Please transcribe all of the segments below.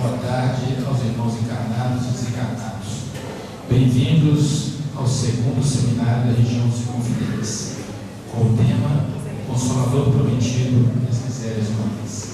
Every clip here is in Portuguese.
Boa tarde aos irmãos encarnados e desencarnados. Bem-vindos ao segundo seminário da região dos Inconfidentes, com o tema Consolador Prometido das Misérias Humanas.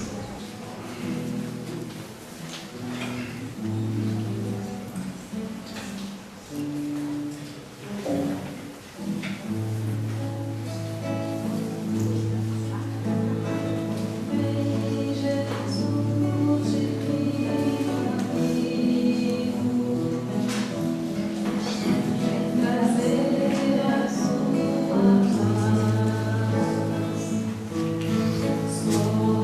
Sou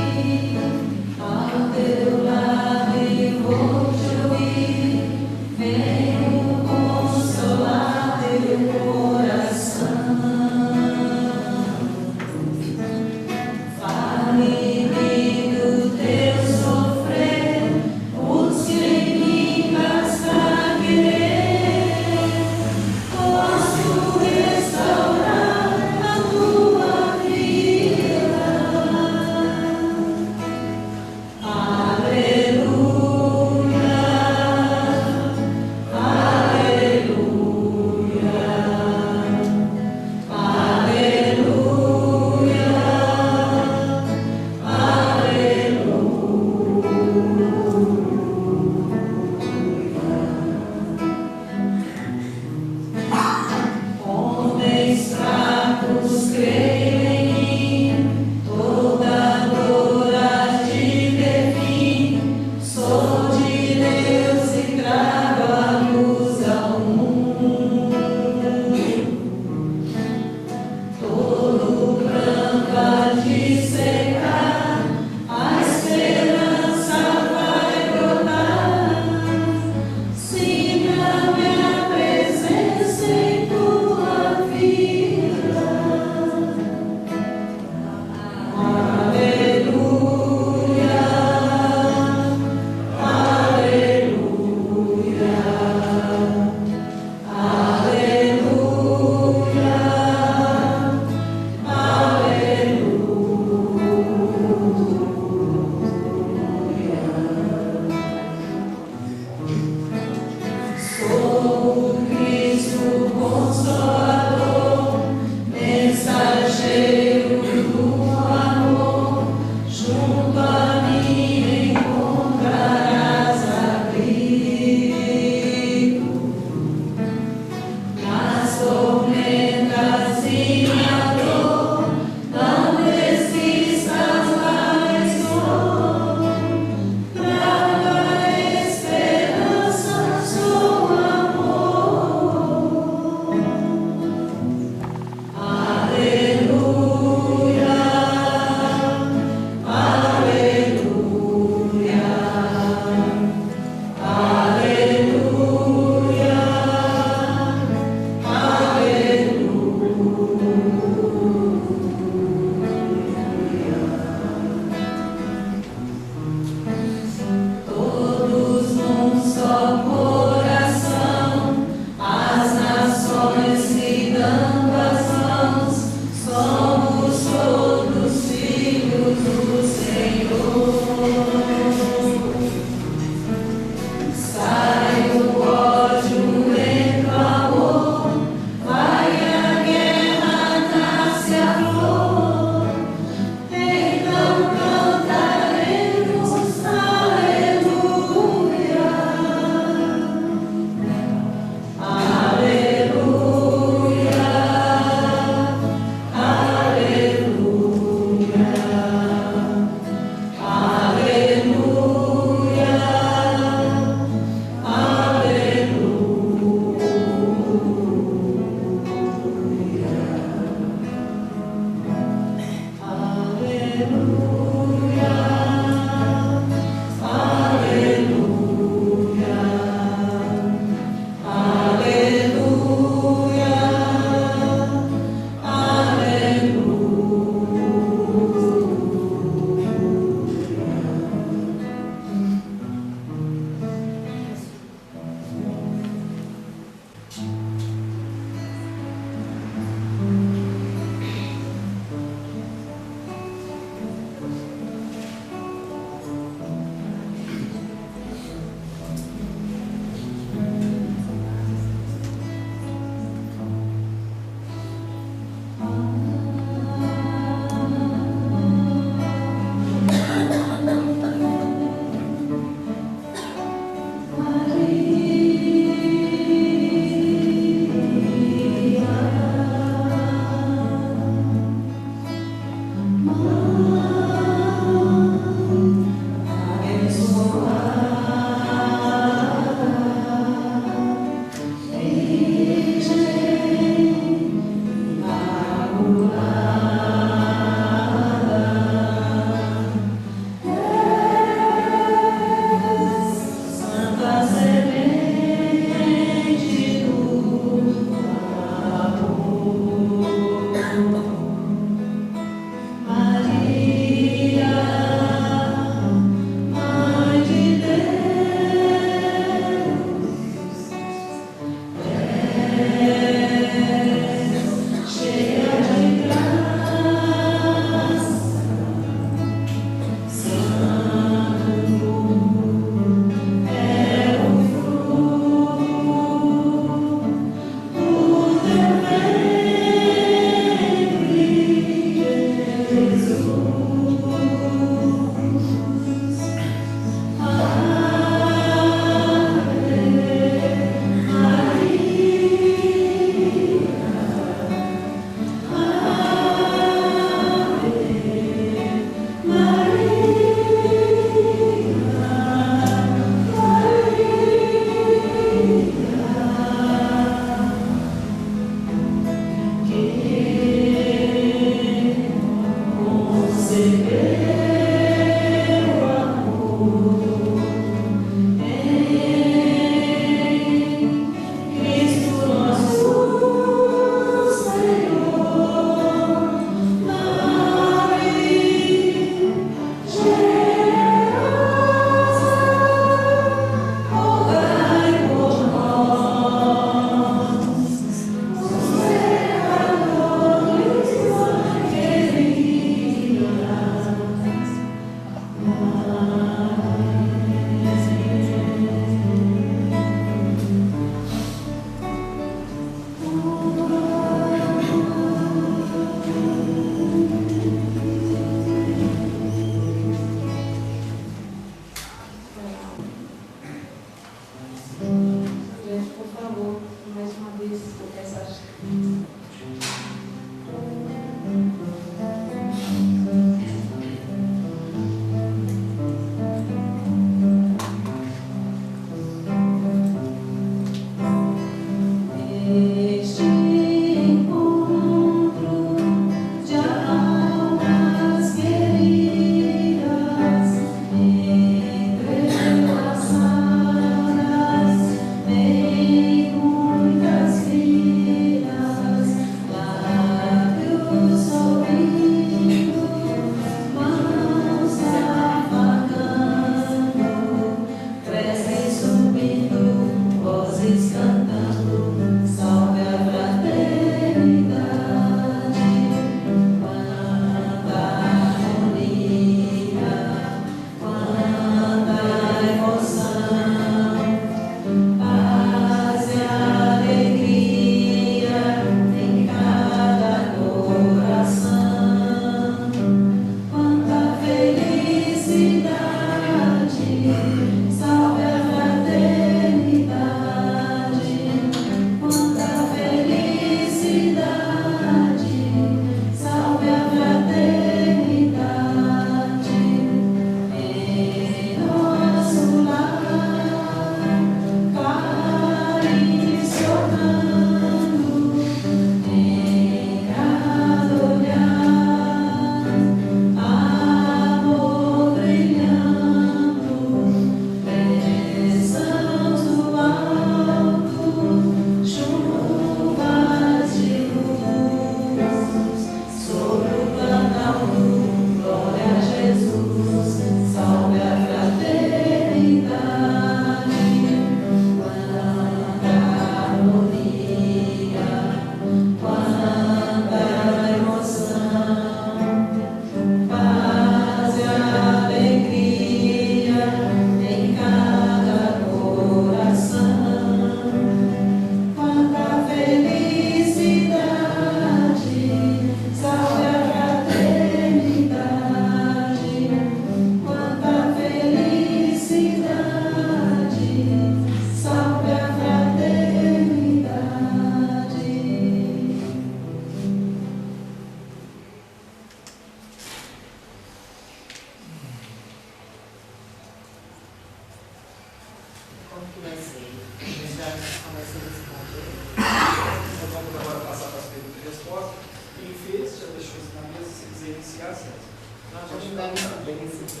já começa a responder. Então vamos agora passar para as perguntas e respostas. Quem fez, já deixou isso na mesa, se quiser iniciar, certo? Nós já estamos também isso aqui.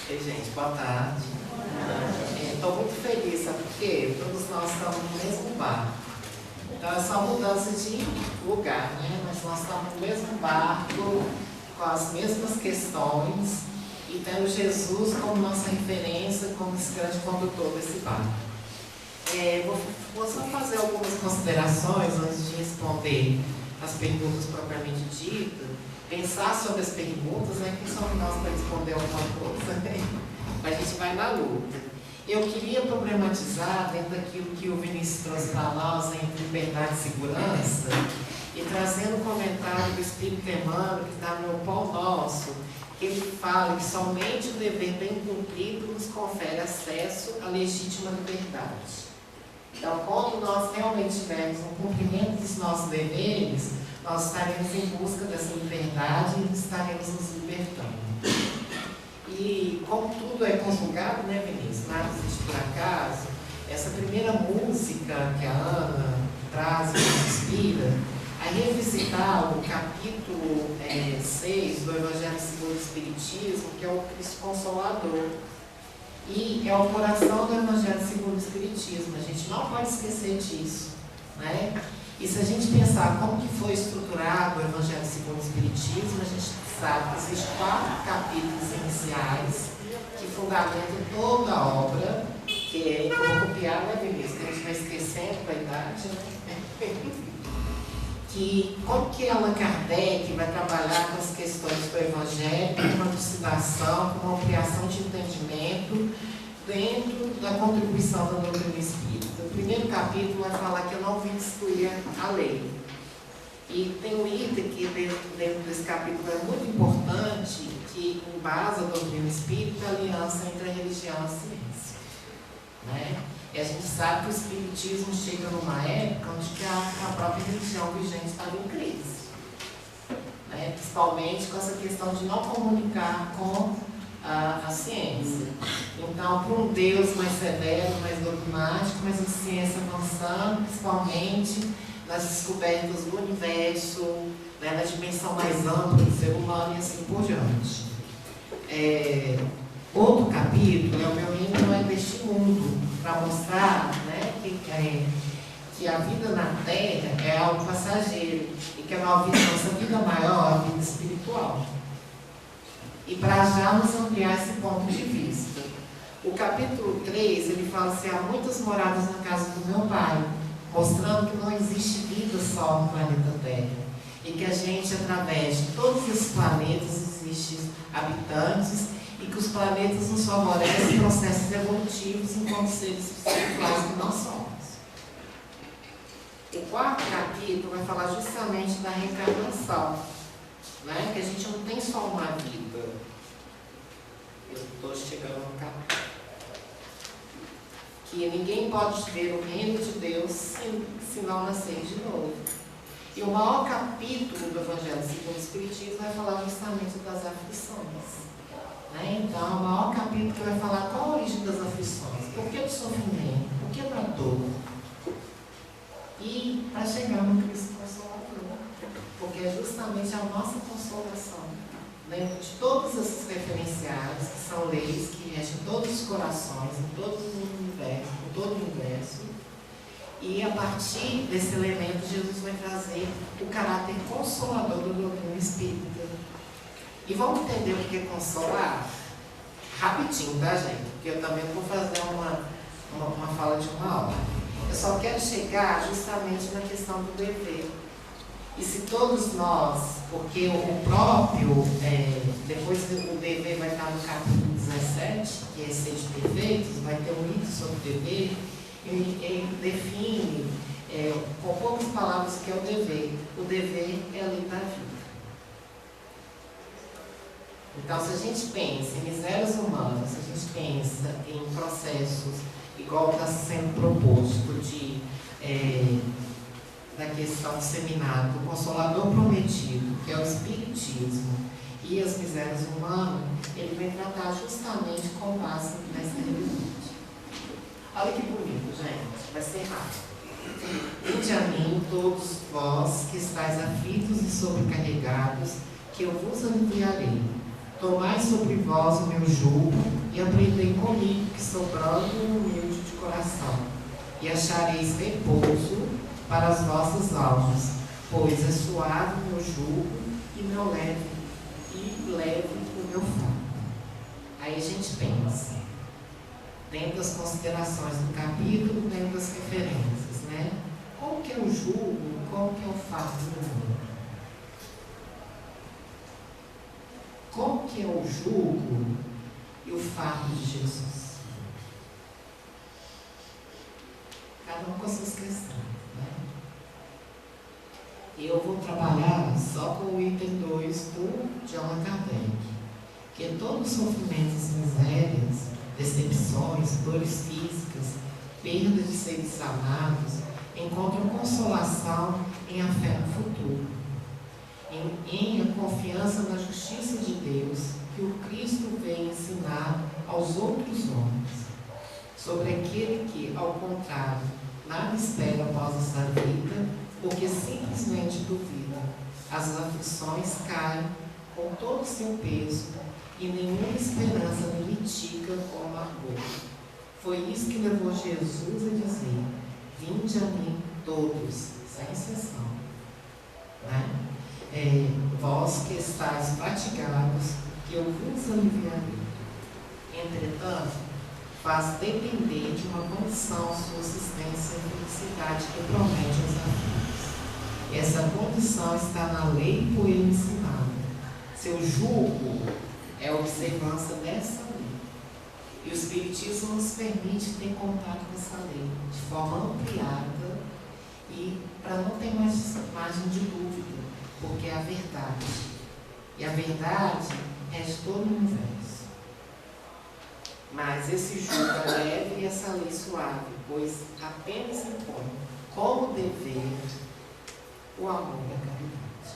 Ei, gente, boa tarde. Estou muito feliz, sabe por quê? Todos nós estamos no mesmo barco. Então é só mudança de lugar, né? Mas nós estamos no mesmo barco, com as mesmas questões, e tendo Jesus como nossa referência, como esse grande condutor desse barco. Vou só fazer algumas considerações antes de responder as perguntas propriamente ditas, pensar sobre as perguntas, né? Quem somos nós para responder alguma coisa, né? A gente vai na luta. Eu queria problematizar dentro daquilo que o Vinícius trouxe para nós, entre liberdade e segurança, e trazendo um comentário do Espírito Emmanuel, que está no Pão Nosso, que ele fala que somente o dever bem cumprido nos confere acesso à legítima liberdade. Então, quando nós realmente tivermos um cumprimento dos nossos deveres, nós estaremos em busca dessa liberdade e estaremos nos libertando. E como tudo é conjugado, né, Vinícius? Nada existe por acaso. Essa primeira música que a Ana traz e nos inspira, a revisitar o capítulo 6 do Evangelho segundo o Espiritismo, que é o Cristo Consolador. E é o coração do Evangelho segundo o Espiritismo. A gente não pode esquecer disso, né? E se a gente pensar como que foi estruturado o Evangelho segundo o Espiritismo, a gente sabe que existem 4 capítulos iniciais que fundamentam toda a obra, que é, eu vou copiar, né, Vinícius, que a gente vai esquecendo com a idade, né? Que como que Allan Kardec vai trabalhar com as questões do Evangelho, com uma elucidação, com uma ampliação de entendimento dentro da contribuição da doutrina espírita. O primeiro capítulo vai falar que eu não vim destruir a lei. E tem um item que dentro desse capítulo é muito importante, que embasa a doutrina espírita, a aliança entre a religião e a ciência, né? E a gente sabe que o espiritismo chega numa época onde que a própria religião vigente estava em crise, né? Principalmente com essa questão de não comunicar com a ciência. Então, para um Deus mais severo, mais dogmático, mas a ciência avançando, principalmente nas descobertas do universo, né, na dimensão mais ampla do ser humano e assim por diante. Outro capítulo é o meu reino não é deste mundo, para mostrar, né, que a vida na Terra é algo passageiro e que a nossa vida maior é a vida espiritual. E para já nos ampliar esse ponto de vista. O capítulo 3, ele fala assim, há muitas moradas na casa do meu pai, mostrando que não existe vida só no planeta Terra. E que a gente, através de todos esses planetas, existem habitantes, e que os planetas nos favorecem processos evolutivos enquanto seres espirituais que nós somos. O 4º capítulo vai falar justamente da reencarnação, né? Que a gente não tem só uma vida. Eu estou chegando no capítulo. Que ninguém pode ver o reino de Deus se não nascer de novo. E o maior capítulo do Evangelho segundo o Espiritismo vai falar justamente das aflições. Né? Então, o maior capítulo que vai falar qual a origem das aflições, por que do sofrimento, por que da dor. E para chegar no Cristo Consolador, porque é justamente a nossa consolação, dentro de todos esses referenciais, que são leis que regem todos os corações, em todo o universo, em todo o universo. E a partir desse elemento, Jesus vai trazer o caráter consolador da doutrina espírita. E vamos entender o que é consolar? Rapidinho, tá, gente? Porque eu também vou fazer uma fala de 1 hora. Eu só quero chegar justamente na questão do dever. E se todos nós, porque o próprio, depois o dever vai estar no capítulo 17, que é Sede Perfeitos, vai ter um item sobre o dever, e ele define, com poucas palavras, o que é o dever. O dever é a lei da vida. Então, se a gente pensa em misérias humanas, se a gente pensa em processos, igual está sendo proposto, da questão disseminada do Consolador Prometido, que é o Espiritismo, e as misérias humanas, ele vem tratar justamente com base nessa religião. Olha que bonito, gente. Vai ser rápido. Vinde a mim, todos vós que estáis aflitos e sobrecarregados, que eu vos aliviarei. Tomai sobre vós o meu jugo e aprendei comigo, que sou brando e humilde de coração, e achareis repouso para as vossas almas, pois é suave o meu jugo e leve o meu fardo. Aí a gente pensa, dentro das considerações do capítulo, dentro das referências, né? Qual que é o jugo, qual que é o fardo do mundo? Qual que é o jugo e o fardo de Jesus? Cada um com as suas questões, né? Eu vou trabalhar só com o item 2 do John Kardec, que é todos os sofrimentos, misérias, decepções, dores físicas, perda de seres amados, encontram consolação em a fé no futuro, em a confiança na justiça de Deus, que o Cristo vem ensinar aos outros homens, sobre aquele que, ao contrário, nada espera após essa vida, porque simplesmente duvida. As aflições caem com todo o seu peso e nenhuma esperança lhe mitica com amargor. Foi isso que levou Jesus a dizer: vinde a mim todos, sem exceção. Né? Vós que estáis fatigados, que eu vos aliviarei. Entretanto, faz depender de uma condição sua assistência e felicidade que promete aos aflitos. Essa condição está na lei por ele ensinada. Seu jugo é a observância dessa lei. E o Espiritismo nos permite ter contato com essa lei de forma ampliada e para não ter mais margem de dúvida, porque é a verdade. E a verdade é de todo o universo. Mas esse jugo é leve e essa lei suave, pois apenas impõe como dever o amor e a caridade.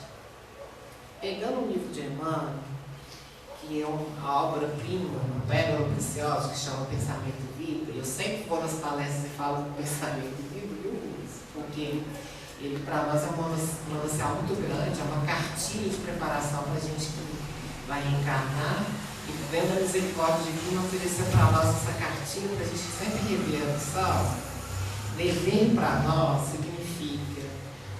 Pegando o livro de Emmanuel, que é uma obra-prima, uma pérola preciosa, que chama Pensamento Vivo, eu sempre vou nas palestras e falo do Pensamento Vivo e eu uso, porque ele para nós é um manancial muito grande, é uma cartilha de preparação para a gente que vai reencarnar, e vendo a misericórdia divina oferecer para nós essa cartilha para a gente sempre rever a missão. Dever para nós significa: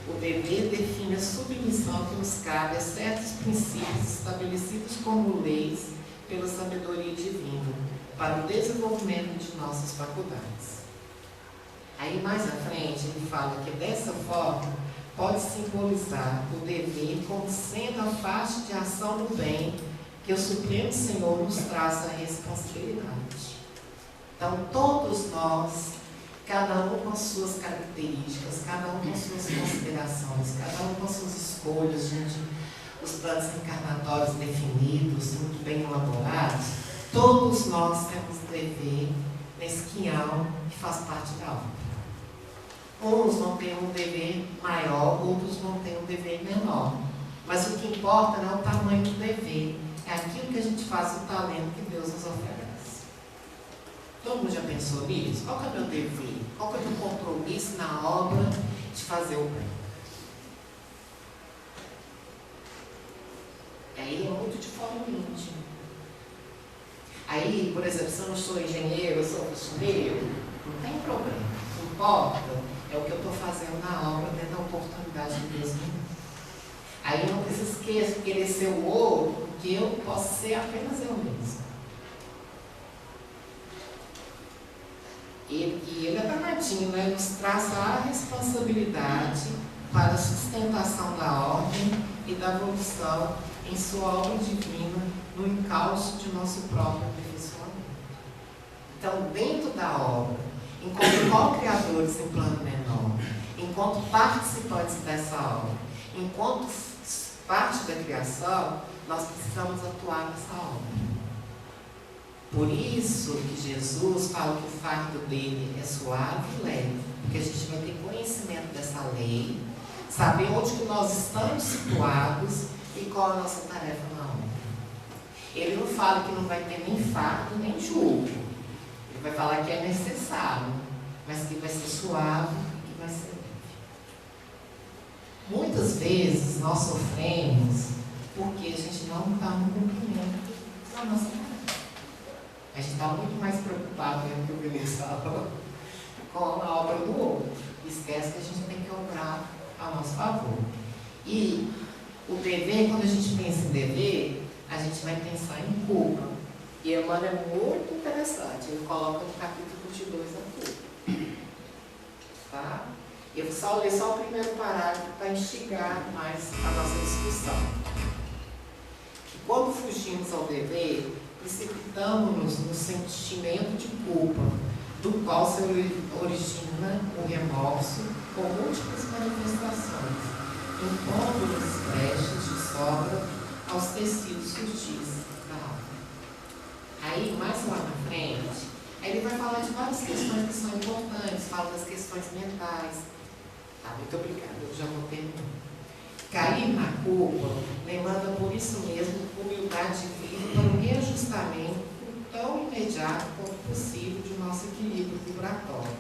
o dever define a submissão que nos cabe a certos princípios estabelecidos como leis pela sabedoria divina para o desenvolvimento de nossas faculdades. Aí mais à frente ele fala que dessa forma pode simbolizar o dever como sendo a faixa de ação do bem que o Supremo Senhor nos traz a responsabilidade. Então todos nós, cada um com as suas características, cada um com as suas considerações, cada um com as suas escolhas, os planos encarnatórios definidos, muito bem elaborados, todos nós temos dever nesse quinhão que faz parte da obra. Uns vão ter um dever maior, outros vão ter um dever menor. Mas o que importa não é o tamanho do dever, é aquilo que a gente faz, o talento que Deus nos oferece. Todo mundo já pensou nisso? Qual que é o meu dever? Qual que é o meu compromisso na obra de fazer o bem? Aí é muito de forma íntima. Aí, por exemplo, se eu não sou engenheiro, eu sou costureiro, não tem problema. O que importa é o que eu estou fazendo na obra dentro da oportunidade de Deus. Aí eu não preciso querer ser o outro, porque eu posso ser apenas eu mesmo. E ele é danadinho, né? Ele nos traz a responsabilidade para a sustentação da ordem e da evolução em sua obra divina, no encalço de nosso próprio aperfeiçoamento. Então, dentro da obra, enquanto co-criadores em plano menor, enquanto participantes dessa obra, enquanto parte da criação, nós precisamos atuar nessa obra. Por isso que Jesus fala que o fardo dele é suave e leve, porque a gente vai ter conhecimento dessa lei, saber onde que nós estamos situados e qual a nossa tarefa na obra. Ele não fala que não vai ter nem fardo nem jugo. Ele Ele vai falar que é necessário, mas que vai ser suave e que vai ser leve. Muitas vezes nós sofremos porque a gente não está no cumprimento da nossa tarefa. A gente está muito mais preocupado, mesmo que o Vinícius falou, com a obra do outro. Esquece que a gente tem que obrar a nosso favor. E o dever, quando a gente pensa em dever, a gente vai pensar em culpa. E Emmanuel é muito interessante, ele coloca no capítulo 22 a culpa. Tá? Eu vou só ler só o primeiro parágrafo para instigar mais a nossa discussão. Que quando fugimos ao dever, precipitamos-nos no sentimento de culpa, do qual se origina o remorso com múltiplas manifestações, impondo-nos brechas de sobra aos tecidos sutis da alma. Aí, mais lá na frente, ele vai falar de várias questões que são importantes, fala das questões mentais. Tá, muito obrigada, eu já vou terminar. Cair na culpa demanda, por isso mesmo, humildade divina para o reajustamento tão imediato quanto possível de nosso equilíbrio vibratório,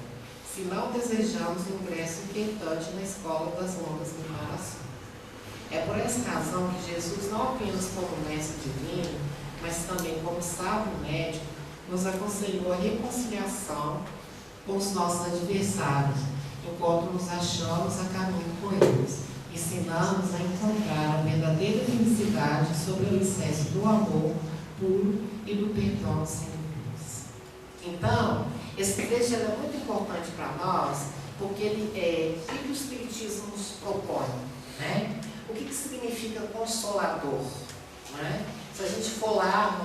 se não desejamos o ingresso inquietante na escola das longas preparações. É por essa razão que Jesus, não apenas como mestre divino, mas também como sábio médico, nos aconselhou a reconciliação com os nossos adversários, enquanto nos achamos a caminho com eles, ensinando-nos a encontrar a verdadeira felicidade sobre o alicerce do amor puro e do perdão sem limites. Então, esse trecho é muito importante para nós, porque o que o Espiritismo nos propõe? Né? O que significa consolador? Né? Se a gente for lá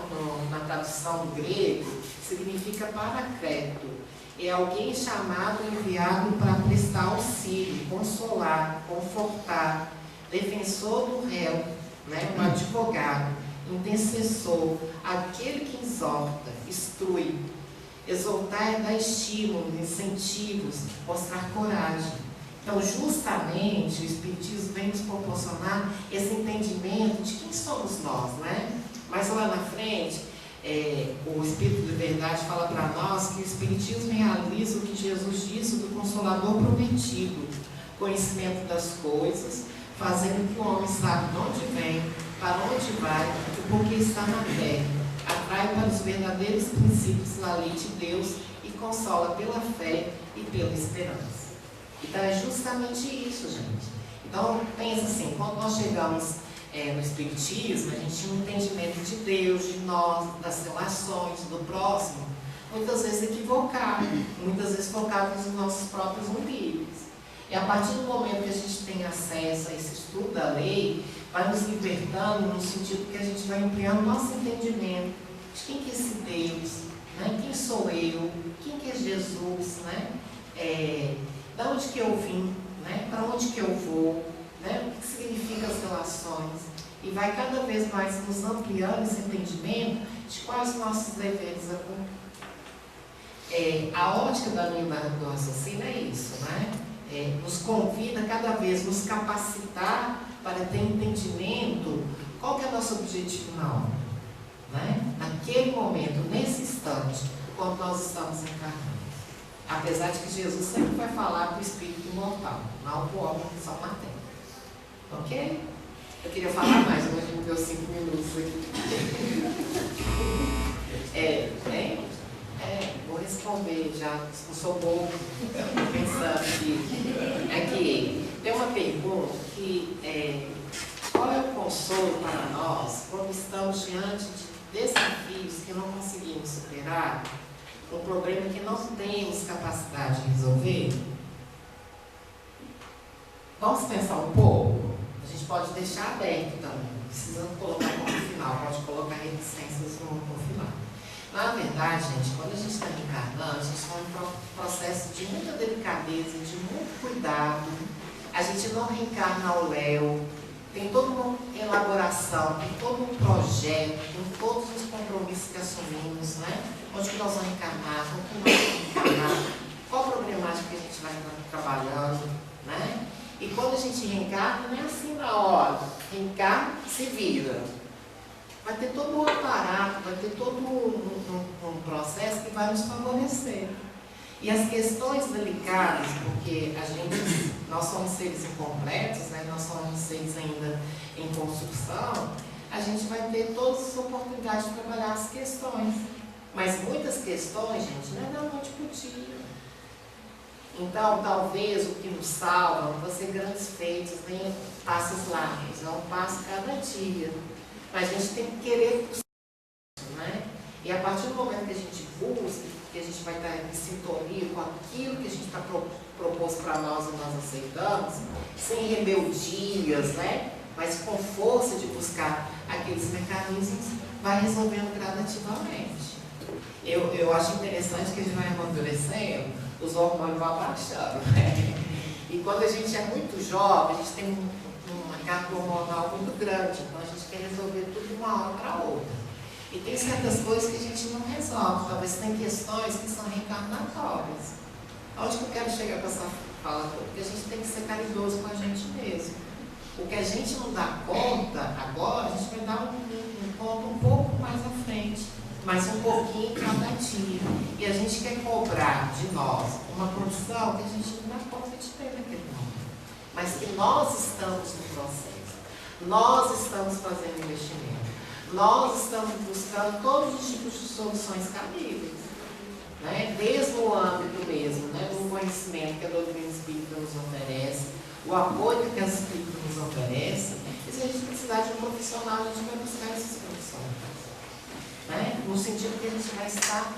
na tradução do grego, significa paracleto. É alguém chamado, enviado para prestar auxílio, consolar, confortar, defensor do réu, né? Um advogado, intercessor, aquele que exorta, instrui. Exortar é dar estímulo, incentivos, mostrar coragem. Então, justamente, o Espiritismo vem nos proporcionar esse entendimento de quem somos nós, né? Mas lá na frente, o Espírito de Verdade fala para nós que o Espiritismo realiza o que Jesus disse do Consolador prometido, conhecimento das coisas, fazendo que o homem saiba de onde vem, para onde vai e por que está na terra, atrai para os verdadeiros princípios da lei de Deus e consola pela fé e pela esperança. Então é justamente isso, gente. Então pensa assim, quando nós chegamos no Espiritismo, a gente tinha um entendimento de Deus, de nós, das relações, do próximo, muitas vezes equivocado, muitas vezes focado nos nossos próprios umbigos. E a partir do momento que a gente tem acesso a esse estudo da lei, vai nos libertando no sentido que a gente vai ampliando nosso entendimento de quem que é esse Deus, né? Quem sou eu, quem que é Jesus, né? Da onde que eu vim, né? Para onde que eu vou, né? O que significa as relações. E vai cada vez mais nos ampliando esse entendimento de quais os nossos deveres a cumprir. A ótica da linha do raciocínio é isso, né? Nos convida cada vez nos capacitar para ter entendimento qual que é o nosso objetivo na obra, né? Naquele momento, nesse instante, quando nós estamos encarnando. Apesar de que Jesus sempre vai falar para o espírito imortal, não para o homem que só matéria. Ok? Eu queria falar mais, mas não deu 5 minutos aqui. Vou responder já, não sou bobo, pensando aqui. Tem uma pergunta que qual é o consolo para nós quando estamos diante de desafios que não conseguimos superar, um problema que não temos capacidade de resolver? Vamos pensar um pouco? A gente pode deixar aberto também, não precisa colocar no final, pode colocar reticências no final. Na verdade, gente, quando a gente está reencarnando, a gente está em um processo de muita delicadeza, de muito cuidado. A gente não reencarna ao léu, tem toda uma elaboração, tem todo um projeto, tem todos os compromissos que assumimos, né? Onde que nós vamos encarnar, como que nós vamos encarnar, qual a problemática que a gente vai estar trabalhando, né? E quando a gente reencarna, não é assim na hora, reencarna, se vira. vai ter todo um aparato, vai ter todo um processo que vai nos favorecer. E as questões delicadas, porque nós somos seres incompletos, né? Nós somos seres ainda em construção, a gente vai ter todas as oportunidades de trabalhar as questões. Mas muitas questões, gente, não é da noite para o dia. Então, talvez o que nos salva não vai ser grandes feitos, nem passos largos, é um passo cada dia. Mas a gente tem que querer, né? E a partir do momento que a gente busca, que a gente vai estar em sintonia com aquilo que a gente está proposto para nós e nós aceitamos, sem rebeldias, né? Mas com força de buscar aqueles mecanismos, vai resolvendo gradativamente. Eu acho interessante que a gente vai amadurecendo, os hormônios vão abaixando, né? E quando a gente é muito jovem, a gente tem uma carga hormonal muito grande, então a gente quer resolver tudo de uma hora para outra. E tem certas coisas que a gente não resolve, talvez tem questões que são reencarnatórias. Onde que eu quero chegar com essa fala? Porque a gente tem que ser caridoso com a gente mesmo. O que a gente não dá conta agora, a gente vai dar conta um pouco mais à frente, mas um pouquinho cada dia. E a gente quer cobrar de nós uma produção que a gente não dá conta de ter naquele momento. Mas que nós estamos no processo, nós estamos fazendo investimento. Nós estamos buscando todos os tipos de soluções cabíveis, né? Desde o âmbito mesmo, né? Do conhecimento que a doutrina espírita nos oferece, o apoio que a espírita nos oferece, e se a gente precisar de um profissional, a gente vai buscar esses profissionais, né? No sentido que a gente vai estar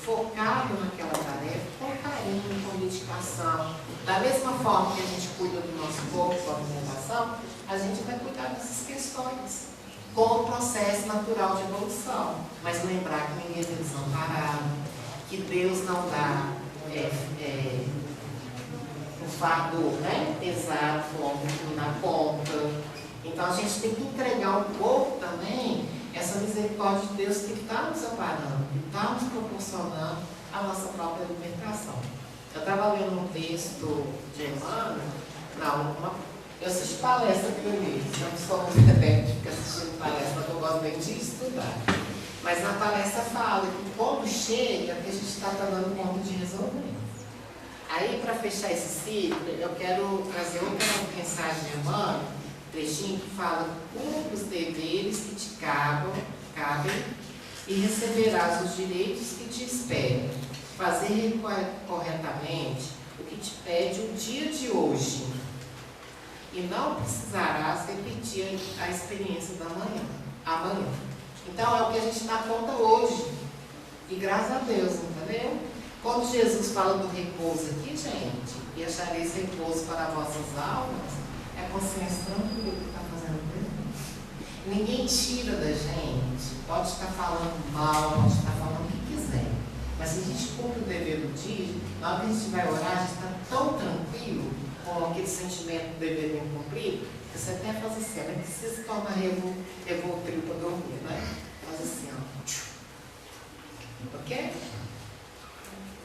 focado naquela tarefa, com carinho, com dedicação. Da mesma forma que a gente cuida do nosso corpo, com a alimentação, a gente vai cuidar dessas questões, com o processo natural de evolução. Mas lembrar que ninguém é desamparado, que Deus não dá um fardo, né, pesado na ponta. Então a gente tem que entregar um pouco também essa misericórdia de Deus que está nos amparando, que está nos proporcionando a nossa própria alimentação. Eu estava lendo um texto de Emmanuel, eu assisto palestra por ele, não sou muito adepto assistindo palestra, eu gosto bem de estudar. Mas na palestra fala que quando chega, que a gente está dando conta de resolver. Aí, para fechar esse ciclo, eu quero trazer outra mensagem de Emmanuel, trechinho que fala: cumpre os deveres que te cabem e receberás os direitos que te esperam. Fazer corretamente o que te pede o dia de hoje. E não precisarás repetir a experiência da amanhã. Então é o que a gente dá conta hoje. E graças a Deus, entendeu? Quando Jesus fala do repouso aqui, gente, e achareis repouso para vossas almas, é a consciência tranquila que está fazendo isso. Ninguém tira da gente, pode estar falando mal, pode estar falando o que quiser. Mas se a gente cumpre o dever do dia, na hora que a gente vai orar, a gente está tão tranquilo, com aquele sentimento do dever bem cumprido, que você até faz assim, não precisa tomar revoltrio para dormir, né? Faz assim, ó. Ok?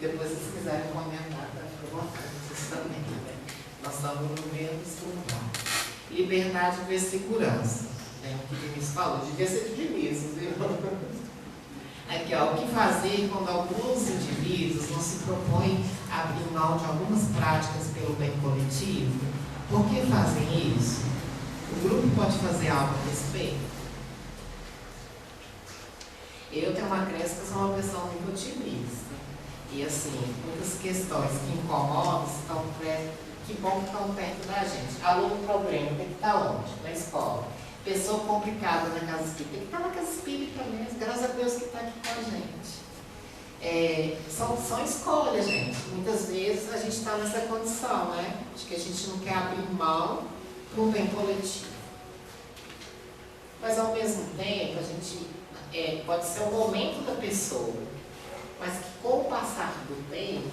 Depois, se vocês quiserem comentar, fica à vontade, vocês também, né? Nós estamos no mesmo lugar. Liberdade ver segurança. Né? O que o Vinícius falou, devia ser de Vinícius, viu? Aqui, ó, o que fazer quando alguns indivíduos não se propõem a abrir mão de algumas práticas pelo bem coletivo? Por que fazem isso? O grupo pode fazer algo a respeito? Eu tenho uma crença que eu sou uma pessoa muito otimista. E assim, muitas questões que incomodam estão que bom que estão perto da gente. Aluno problema, tem que estar onde? Na escola. Pessoa complicada na casa espírita, tem que estar na casa espírita mesmo, graças a Deus que está aqui com a gente. São escolhas, gente. Muitas vezes a gente está nessa condição, né? De que a gente não quer abrir mão para o bem coletivo. Mas ao mesmo tempo, a gente pode ser o momento da pessoa, mas que com o passar do tempo,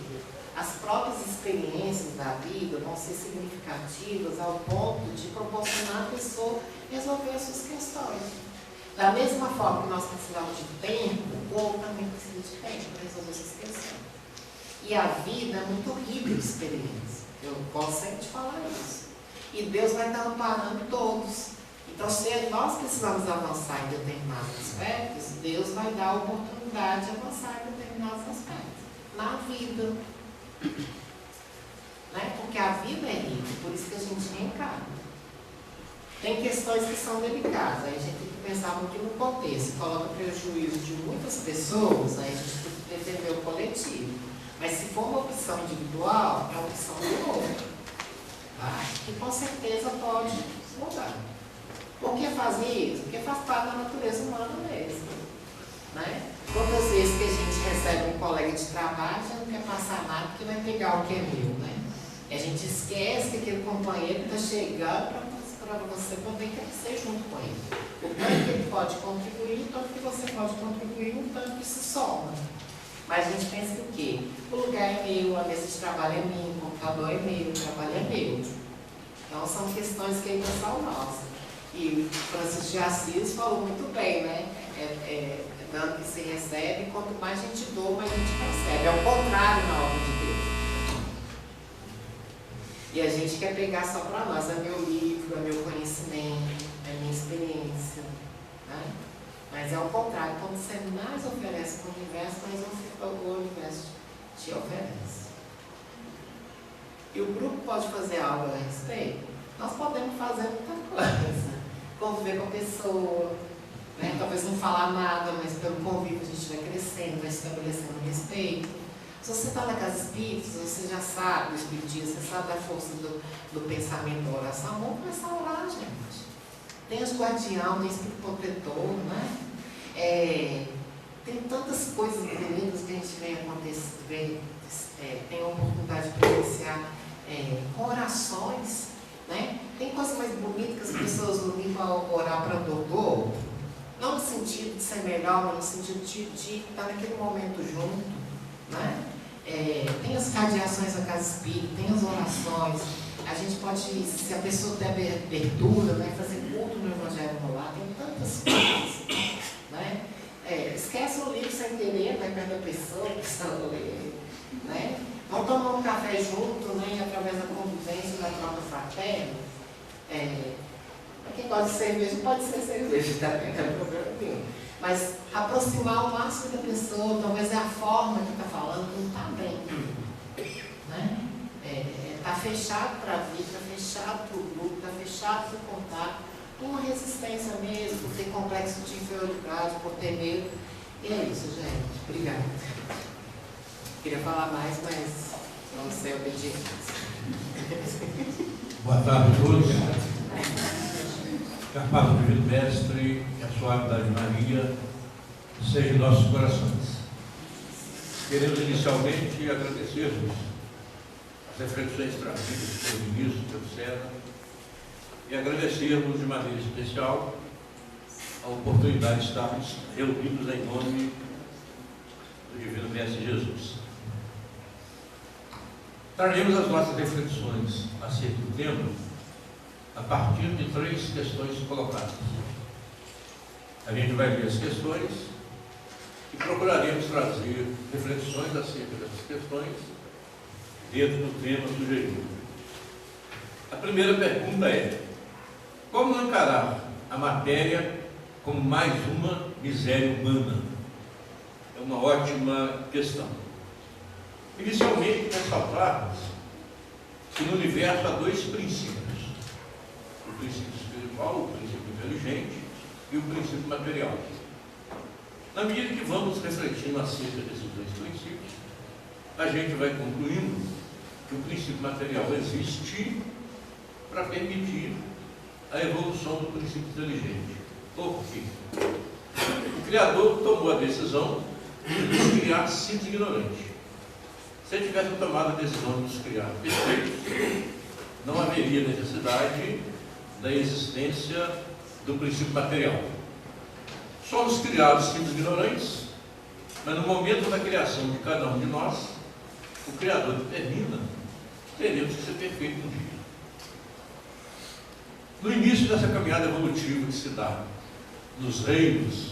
as próprias experiências da vida vão ser significativas ao ponto de proporcionar a pessoa resolver as suas questões. Da mesma forma que nós precisamos de tempo, o outro também precisa de tempo para resolver essas questões. E a vida é muito rica de experiência. Eu gosto sempre de falar isso. E Deus vai estar amparando todos. Então, se nós precisamos avançar em determinados aspectos, Deus vai dar a oportunidade de avançar em determinados aspectos. Na vida. Né? Porque a vida é rica, por isso que a gente reencarna. Tem questões que são delicadas, aí a gente tem que pensar muito no contexto. Coloca prejuízo de muitas pessoas, aí a gente tem que defender o coletivo. Mas se for uma opção individual, é uma opção do outro. Tá? Que com certeza pode mudar. Por que faz isso? Porque faz parte da natureza humana mesmo. Né? Quantas vezes que a gente recebe um colega de trabalho, já não quer passar nada porque vai pegar o que é meu, né? E a gente esquece que aquele companheiro está chegando para você poder crescer junto com ele. O tanto que ele pode contribuir, o tanto que você pode contribuir, o tanto que se soma. Mas a gente pensa que o quê? O lugar é meu, a mesa de trabalho é minha, o computador é meu, o trabalho é meu. Então são questões que ainda são nossas. E Francisco de Assis falou muito bem, né? Dando que se recebe, quanto mais a gente doa, mais a gente recebe. É o contrário na obra de Deus. E a gente quer pegar só para nós, é meu livro, é meu conhecimento, é minha experiência. Né? Mas é o contrário, quando você mais oferece para o universo, mais o universo te oferece. E o grupo pode fazer algo a respeito? Nós podemos fazer muita coisa. Conviver com a pessoa, né? Talvez não falar nada, mas pelo convívio a gente vai crescendo, vai estabelecendo respeito. Se você está na casa espírita, você já sabe do espiritismo, você sabe da força do pensamento da oração, vamos começar a orar, gente. Tem os guardião, tem espírito protetor, né? Tem tantas coisas bonitas que a gente vem acontecer, tem a oportunidade de presenciar com orações, né? Tem coisa mais bonita que as pessoas não vêm para orar para doutor, não no sentido de ser melhor, mas no sentido de estar naquele momento junto, né? Tem as radiações da casa espírita, tem as orações. A gente pode, se a pessoa der abertura, né, fazer culto no Evangelho no lar, tem tantas coisas, né? Esquece o livro sem querer, vai perto da pessoa que está lendo, né? Vamos tomar um café junto, né, através da convivência, da troca fraterna. Para quem gosta de cerveja, pode ser cerveja, tá? Não tem problema nenhum. Mas aproximar o máximo da pessoa, talvez é a forma que está falando, não está bem. Né? Está fechado para a vida, está fechado para o grupo, está fechado para o contato, uma resistência mesmo, por ter complexo de inferioridade, por ter medo. E é isso, gente. Obrigada. Queria falar mais, mas vamos ser obedientes. Boa tarde a todos. Que a paz do Divino Mestre e a suavidade de Maria sejam em nossos corações. Queremos inicialmente agradecer-vos as reflexões trazidas pelo ministro, pelo Sena, e agradecer-vos de maneira especial a oportunidade de estarmos reunidos em nome do Divino Mestre Jesus. Traremos as nossas reflexões acerca do tema a partir de 3 questões colocadas. A gente vai ver as questões e procuraremos trazer reflexões acerca dessas questões dentro do tema sugerido. A primeira pergunta é: como não encarar a matéria como mais uma miséria humana? É uma ótima questão. Inicialmente, ressaltarmos que no universo há 2 princípios: o princípio espiritual, o princípio inteligente e o princípio material. Na medida que vamos refletindo acerca desses 2 princípios, a gente vai concluindo que o princípio material existe para permitir a evolução do princípio inteligente. Por quê? O Criador tomou a decisão de nos criar simples e ignorantes. Se ele tivesse tomado a decisão de nos criar perfeitos, não haveria necessidade da existência do princípio material. Somos criados simples e ignorantes, mas no momento da criação de cada um de nós, o Criador determina que teremos que ser perfeitos um dia. No início dessa caminhada evolutiva que se dá nos reinos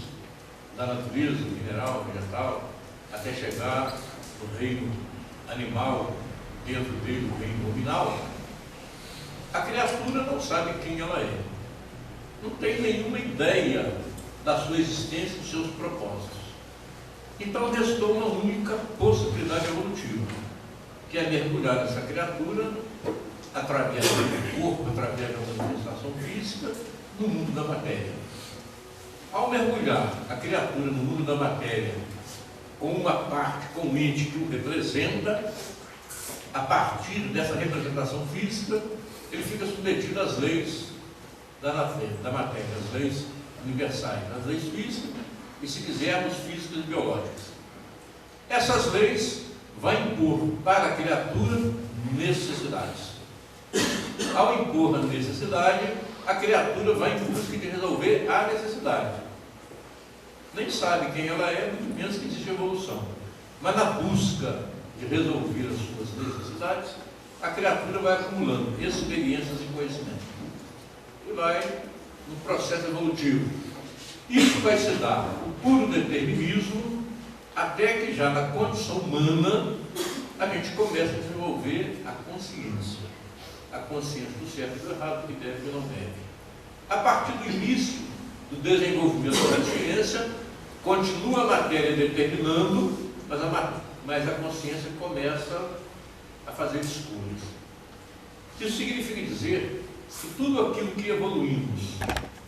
da natureza, mineral, vegetal, até chegar no reino animal, dentro dele o reino nominal, a criatura não sabe quem ela é. não tem nenhuma ideia da sua existência e dos seus propósitos. Então restou uma única possibilidade evolutiva, que é mergulhar nessa criatura através do corpo, através da manifestação física, no mundo da matéria. Ao mergulhar a criatura no mundo da matéria com uma parte, com um ente que o representa, a partir dessa representação física, ele fica submetido às leis da matéria, às leis universais, às leis físicas e, se quisermos, físicas e biológicas. Essas leis vão impor para a criatura necessidades. Ao impor a necessidade, a criatura vai em busca de resolver a necessidade. Nem sabe quem ela é, muito menos que existe evolução. Mas na busca de resolver as suas necessidades, a criatura vai acumulando experiências e conhecimento. E vai no processo evolutivo. Isso vai se dar o puro determinismo, até que já na condição humana a gente começa a desenvolver a consciência do certo e do errado, do que deve e do que não deve. A partir do início do desenvolvimento da consciência, continua a matéria determinando, mas a consciência começa a fazer escolhas. Isso significa dizer que tudo aquilo que evoluímos,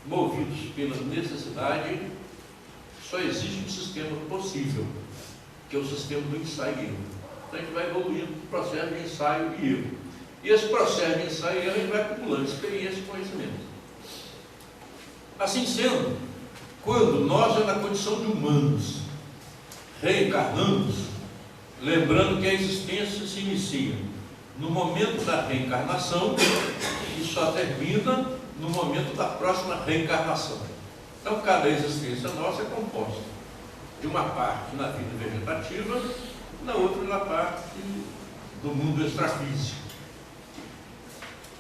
movidos pela necessidade, só existe um sistema possível, que é o sistema do ensaio e erro. Então a gente vai evoluindo no processo de ensaio e erro. E esse processo de ensaio e erro, a gente vai acumulando experiência e conhecimento. Assim sendo, quando nós, já na condição de humanos, reencarnamos, lembrando que a existência se inicia no momento da reencarnação e só termina no momento da próxima reencarnação. Então, cada existência nossa é composta de uma parte na vida vegetativa, na outra na parte do mundo extrafísico.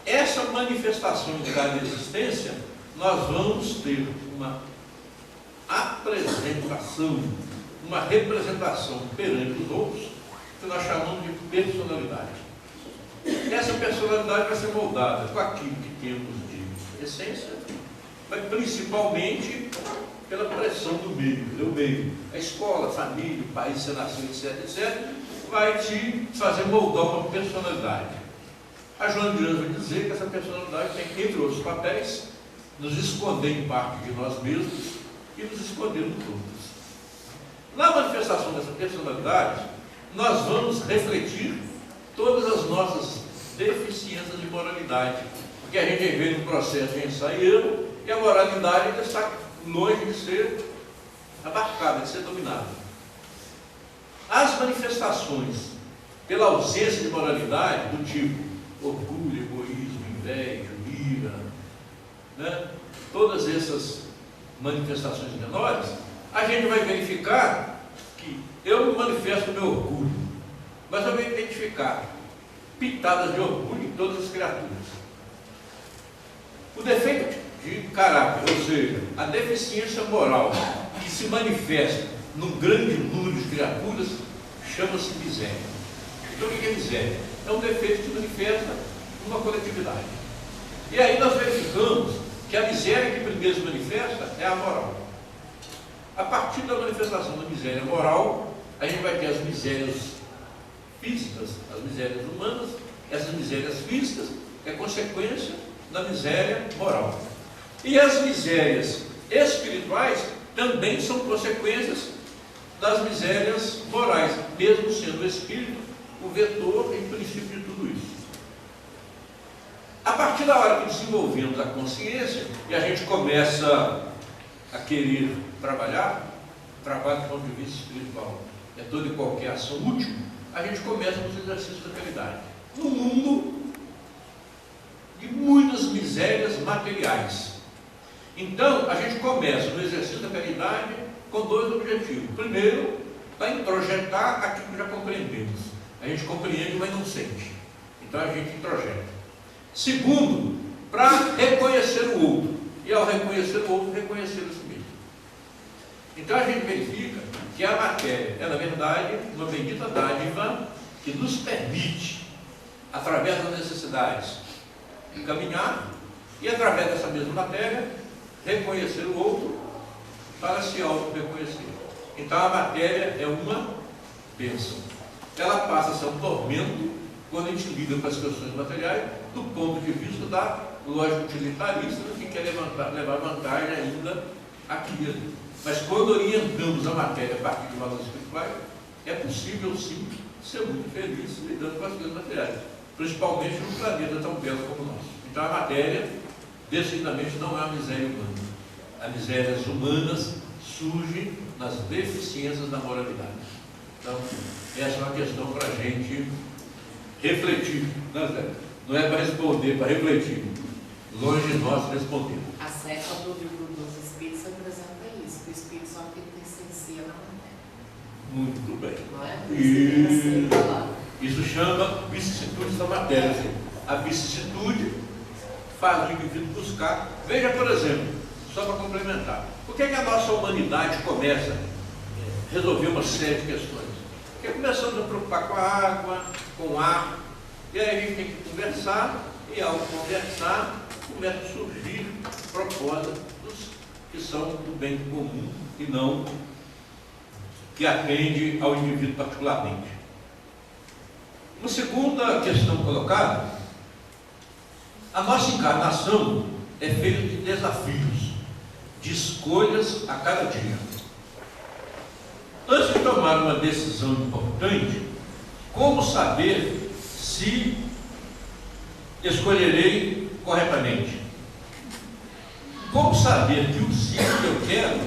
Essa manifestação de cada existência, nós vamos ter uma apresentação, uma representação perante os outros, que nós chamamos de personalidade. Essa personalidade vai ser moldada com aquilo que temos de essência, mas principalmente pela pressão do meio. O meio, a escola, a família, o país, você nasceu, etc., vai te fazer moldar uma personalidade. A Joana de Anjos vai dizer que essa personalidade tem, entre outros papéis, nos esconder em parte de nós mesmos e nos esconder nos outros. Na manifestação dessa personalidade, nós vamos refletir todas as nossas deficiências de moralidade, porque a gente vê no processo de ensaio e erro, e a moralidade ainda está longe de ser abarcada, de ser dominada. As manifestações pela ausência de moralidade, do tipo orgulho, egoísmo, inveja, ira, né? Todas essas manifestações menores, a gente vai verificar que eu não manifesto meu orgulho, mas eu vou identificar pitadas de orgulho em todas as criaturas. O defeito de caráter, ou seja, a deficiência moral que se manifesta num grande número de criaturas, chama-se miséria. Então o que é miséria? É um defeito que se manifesta numa coletividade. E aí nós verificamos que a miséria que primeiro se manifesta é a moral. A partir da manifestação da miséria moral, a gente vai ter as misérias físicas, as misérias humanas. Essas misérias físicas é consequência da miséria moral. E as misérias espirituais também são consequências das misérias morais, mesmo sendo o espírito o vetor em princípio de tudo isso. A partir da hora que desenvolvemos a consciência e a gente começa a querer trabalhar, trabalho do ponto de vista espiritual é toda e qualquer ação útil, a gente começa nos exercícios da caridade. No mundo de muitas misérias materiais. Então, a gente começa no exercício da caridade com dois objetivos. Primeiro, para introjetar aquilo que já compreendemos. A gente compreende, mas não sente. Então, a gente introjeta. Segundo, para reconhecer o outro. E ao reconhecer o outro, reconhecer a si mesmo. Então, a gente verifica que a matéria é, na verdade, uma bendita dádiva que nos permite, através das necessidades, caminhar, e através dessa mesma matéria, reconhecer o outro para se auto-reconhecer. Então a matéria é uma bênção. Ela passa a ser um tormento quando a gente lida com as questões materiais do ponto de vista da lógica utilitarista, que quer levar vantagem ainda aqui e ali. Mas quando orientamos a matéria a partir de valores espirituais, é possível sim ser muito feliz lidando com as coisas materiais, principalmente num planeta tão belo como o nosso. Então a matéria, decididamente, não é uma miséria humana. As misérias humanas surgem nas deficiências da moralidade. Então, essa é uma questão para a gente refletir. Não é para responder, é para refletir. Longe de nós responder. A seta do livro dos Espíritos apresenta isso, que o Espírito só pertencia na matéria. Muito bem. Não é? Por isso que ele aceita lá. Isso chama vicissitudes da matéria. A vicissitude faz o indivíduo buscar. Veja, por exemplo, só para complementar, por que a nossa humanidade começa a resolver uma série de questões? Porque começamos a preocupar com a água, com o ar, e aí a gente tem que conversar, e ao conversar, começam a surgir propósitos que são do bem comum e não que atende ao indivíduo particularmente. Uma segunda questão colocada: a nossa encarnação é feita de desafios, de escolhas a cada dia. Antes de tomar uma decisão importante, como saber se escolherei corretamente? Como saber que o sim que eu quero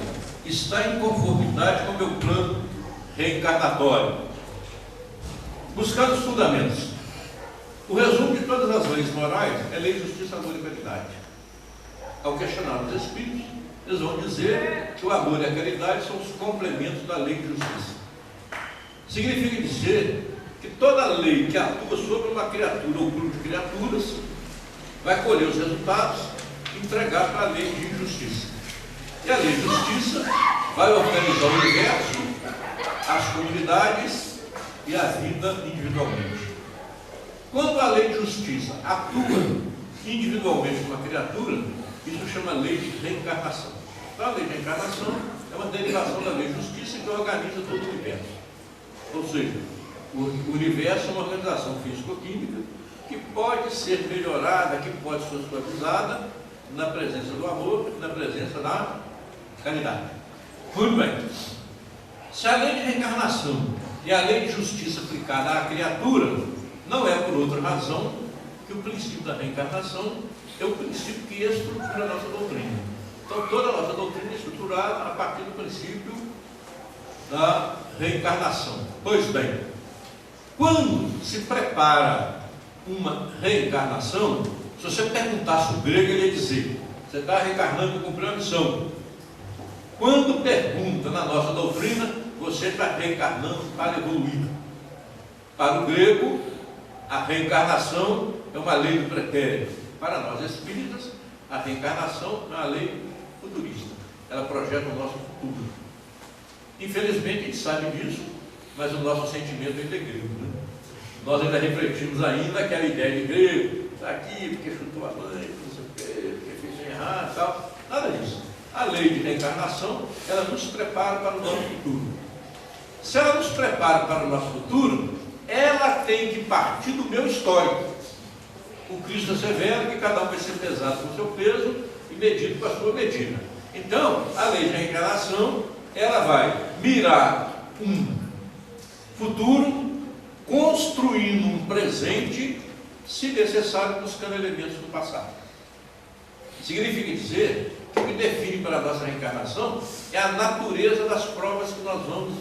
está em conformidade com o meu plano reencarnatório? Buscando os fundamentos. O resumo de todas as leis morais é lei, justiça, amor e caridade. Ao questionar os espíritos, eles vão dizer que o amor e a caridade são os complementos da lei de justiça. Significa dizer que toda lei que atua sobre uma criatura ou grupo de criaturas vai colher os resultados e entregar para a lei de justiça. E a lei de justiça vai organizar o universo, as comunidades e a vida individualmente. Quando a lei de justiça atua individualmente com a criatura, isso chama lei de reencarnação. Então a lei de reencarnação é uma derivação da lei de justiça que organiza todo o universo. Ou seja, o universo é uma organização físico-química que pode ser melhorada, que pode ser suavizada na presença do amor, na presença da caridade. Muito bem. Se a lei de reencarnação e a lei de justiça aplicada à criatura, não é por outra razão que o princípio da reencarnação é o princípio que estrutura a nossa doutrina. Então toda a nossa doutrina é estruturada a partir do princípio da reencarnação. Pois bem, quando se prepara uma reencarnação, se você perguntasse o grego, ele ia dizer: você está reencarnando para cumprir uma missão. Quando pergunta na nossa doutrina, você está reencarnando para evoluir. Para o grego, a reencarnação é uma lei do pretérito. Para nós espíritas, a reencarnação é uma lei futurista. Ela projeta o nosso futuro. Infelizmente, a gente sabe disso, mas o nosso sentimento ainda é grego, né? Nós ainda refletimos ainda aquela ideia de grego, está aqui porque chutou a mãe, não sei o quê, porque fez errado e tal. Nada disso. A lei de reencarnação, ela nos prepara para o nosso futuro. Se ela nos prepara para o nosso futuro, ela tem que partir do meu histórico. O Cristo é severo, que cada um vai ser pesado com o seu peso e medido com a sua medida. Então, a lei de reencarnação, ela vai mirar um futuro, construindo um presente, se necessário, buscando elementos do passado. Significa dizer que o que define para a nossa reencarnação é a natureza das provas que nós vamos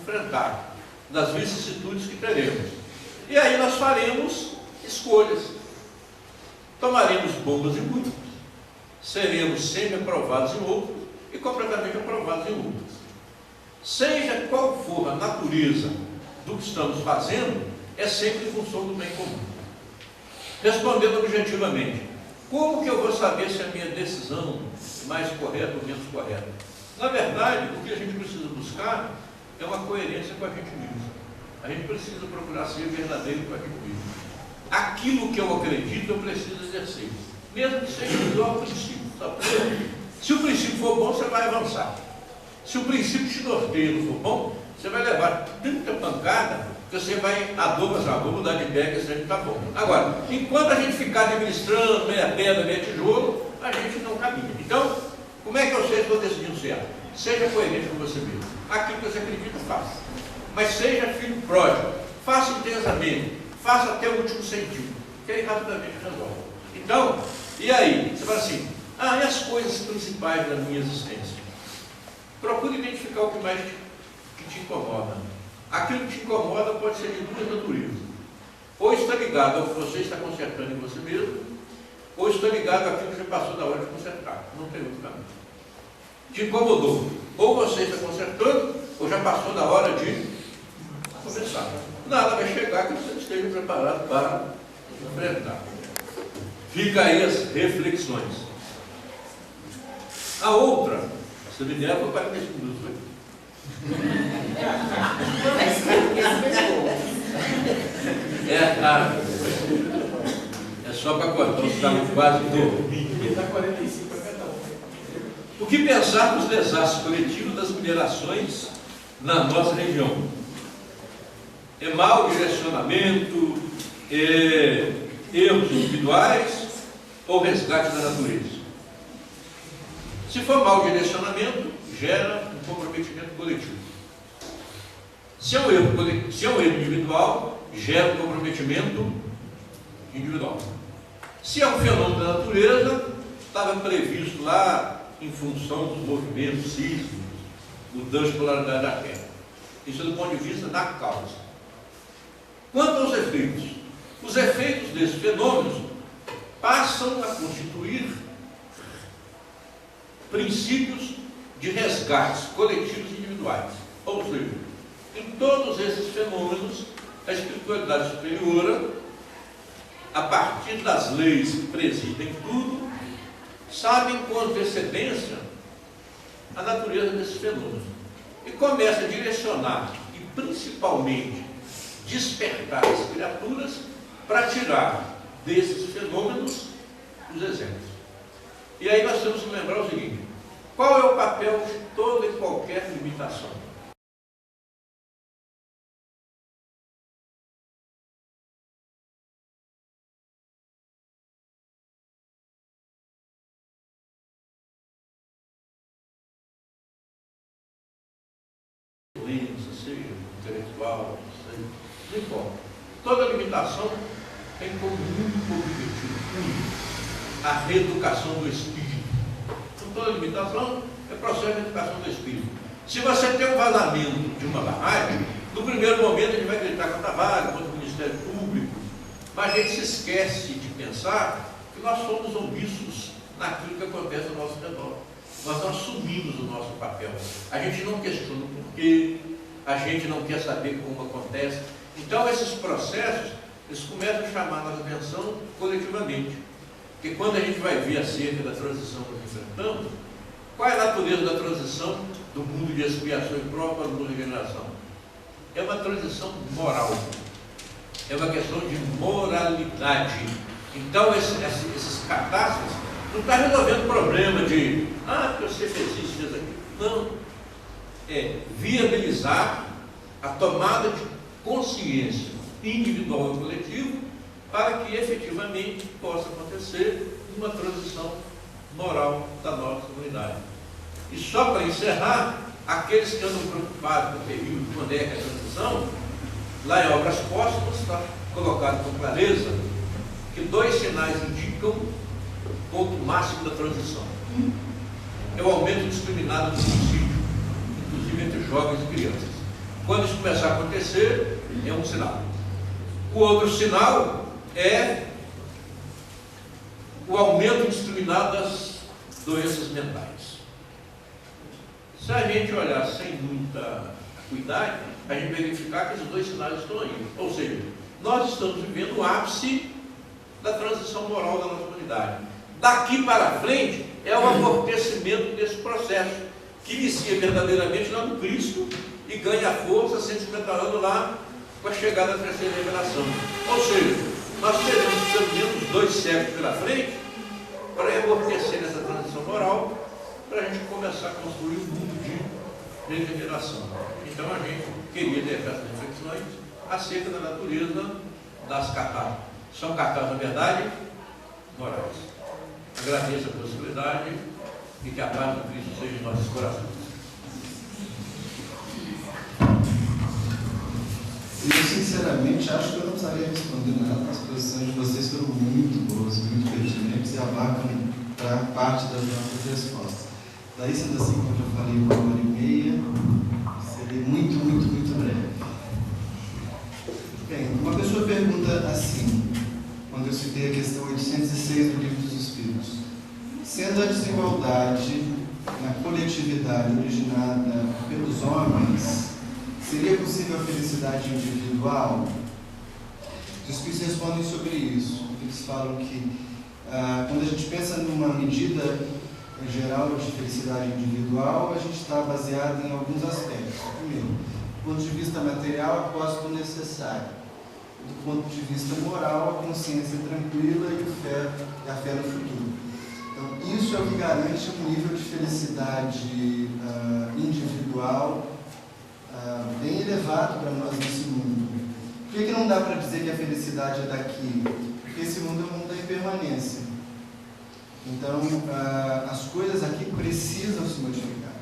enfrentar, das vicissitudes que teremos. E aí nós faremos escolhas. Tomaremos bombas em muitos, seremos semi-aprovados em outros e completamente aprovados em outros. Seja qual for a natureza do que estamos fazendo, é sempre em função do bem comum. Respondendo objetivamente, como que eu vou saber se a minha decisão é mais correta ou menos correta? Na verdade, o que a gente precisa buscar é uma coerência com a gente mesmo. A gente precisa procurar ser verdadeiro com a gente mesmo. Aquilo que eu acredito, eu preciso exercer. Mesmo que seja igual ao princípio. Se o princípio for bom, você vai avançar. Se o princípio te norteia não for bom, você vai levar tanta pancada que você vai, vou mudar de ideia que isso aí está bom. Agora, enquanto a gente ficar administrando meia pedra, meia tijolo, a gente não caminha. Então, como é que eu sei se estou decidindo certo? Seja coerente com você mesmo. Aquilo que você acredita, faça. Mas seja filho pródigo. Faça intensamente. Faça até o último centímetro. Que aí rapidamente resolve. Então, e aí? Você fala assim, e as coisas principais da minha existência? Procure identificar o que mais te incomoda. Aquilo que te incomoda pode ser de duas naturezas. Ou está ligado ao que você está consertando em você mesmo, ou está ligado àquilo que já passou da hora de consertar. Não tem outro caminho. Te incomodou. Ou você está consertando, ou já passou da hora de começar. Nada vai chegar que você esteja preparado para enfrentar. Fica aí as reflexões. A outra, se me der, foi 45 minutos. É só para cortar, estamos quase dormindo. Dá 45 para cada um. O que pensar dos desastres coletivos das minerações na nossa região? É mau direcionamento, erros individuais ou resgate da natureza? Se for mau direcionamento, gera um comprometimento coletivo. Se é um erro individual, gera um comprometimento individual. Se é um fenômeno da natureza, estava previsto lá em função dos movimentos sísmicos, mudança de polaridade da Terra. Isso é do ponto de vista da causa. Quanto aos efeitos, os efeitos desses fenômenos passam a constituir princípios de resgates coletivos e individuais. Ou seja, em todos esses fenômenos, a espiritualidade superior, a partir das leis que presidem tudo, sabem com antecedência a natureza desses fenômenos. E começa a direcionar e principalmente despertar as criaturas para tirar desses fenômenos os exemplos. E aí nós temos que lembrar o seguinte: qual é o papel de toda e qualquer limitação? Seja intelectual, não importa. Toda limitação tem como único objetivo a reeducação do espírito. Então, toda limitação é processo de educação do espírito. Se você tem um vazamento de uma barragem, no primeiro momento a gente vai gritar contra a vaga, contra o Ministério Público, mas a gente se esquece de pensar que nós somos omissos naquilo que acontece ao nosso redor. Nós não assumimos o nosso papel. A gente não questiona o porquê, a gente não quer saber como acontece. Então, esses processos, eles começam a chamar a nossa atenção coletivamente. Porque quando a gente vai ver acerca da transição que nós enfrentamos, qual é a natureza da transição do mundo de expiação e prova para o mundo de regeneração? É uma transição moral. É uma questão de moralidade. Então, esses catástrofes não estão resolvendo o problema de porque você fez isso, fez aquilo. Não. É viabilizar a tomada de consciência individual e coletivo para que efetivamente possa acontecer uma transição moral da nossa comunidade. E só para encerrar, aqueles que andam preocupados com o período, quando é que é a transição, lá em Obras Póstumas está colocado com clareza que 2 sinais indicam o ponto máximo da transição. É o aumento indiscriminado do suicídio, inclusive entre jovens e crianças. Quando isso começar a acontecer, é um sinal. O outro sinal é o aumento indiscriminado das doenças mentais. Se a gente olhar sem muita acuidade, a gente vai verificar que esses 2 sinais estão aí. Ou seja, nós estamos vivendo o ápice da transição moral da nossa comunidade. Daqui para frente é o amortecimento desse processo, que inicia verdadeiramente lá no Cristo e ganha força 150 anos lá com a chegada da terceira revelação. Ou seja, nós teremos pelo menos 2 séculos pela frente para amortecer essa transição moral para a gente começar a construir um mundo de regeneração. Então a gente queria ter essas reflexões acerca da natureza das catástrofes. São catástrofes, na verdade, morais. Agradeço a possibilidade e que a paz do Cristo seja em nossos corações. Eu, sinceramente, acho que eu não precisaria responder nada. As posições de vocês foram muito boas, muito pertinentes e abarcam para parte das nossas respostas. Daí, sendo assim, como eu já falei, 1h30, seria muito breve. Bem, uma pessoa pergunta assim, quando eu citei a questão 806 do Livro dos Espíritos: sendo a desigualdade na coletividade originada pelos homens, seria possível a felicidade individual? Os Espíritos respondem sobre isso. Eles falam que quando a gente pensa numa medida geral de felicidade individual, a gente está baseado em alguns aspectos. Primeiro, do ponto de vista material, a posse do necessário. Do ponto de vista moral, a consciência tranquila e a fé no futuro. Então, isso é o que garante um nível de felicidade individual bem elevado para nós nesse mundo. Por que não dá para dizer que a felicidade é daqui? Porque esse mundo é um mundo da impermanência. Então, as coisas aqui precisam se modificar.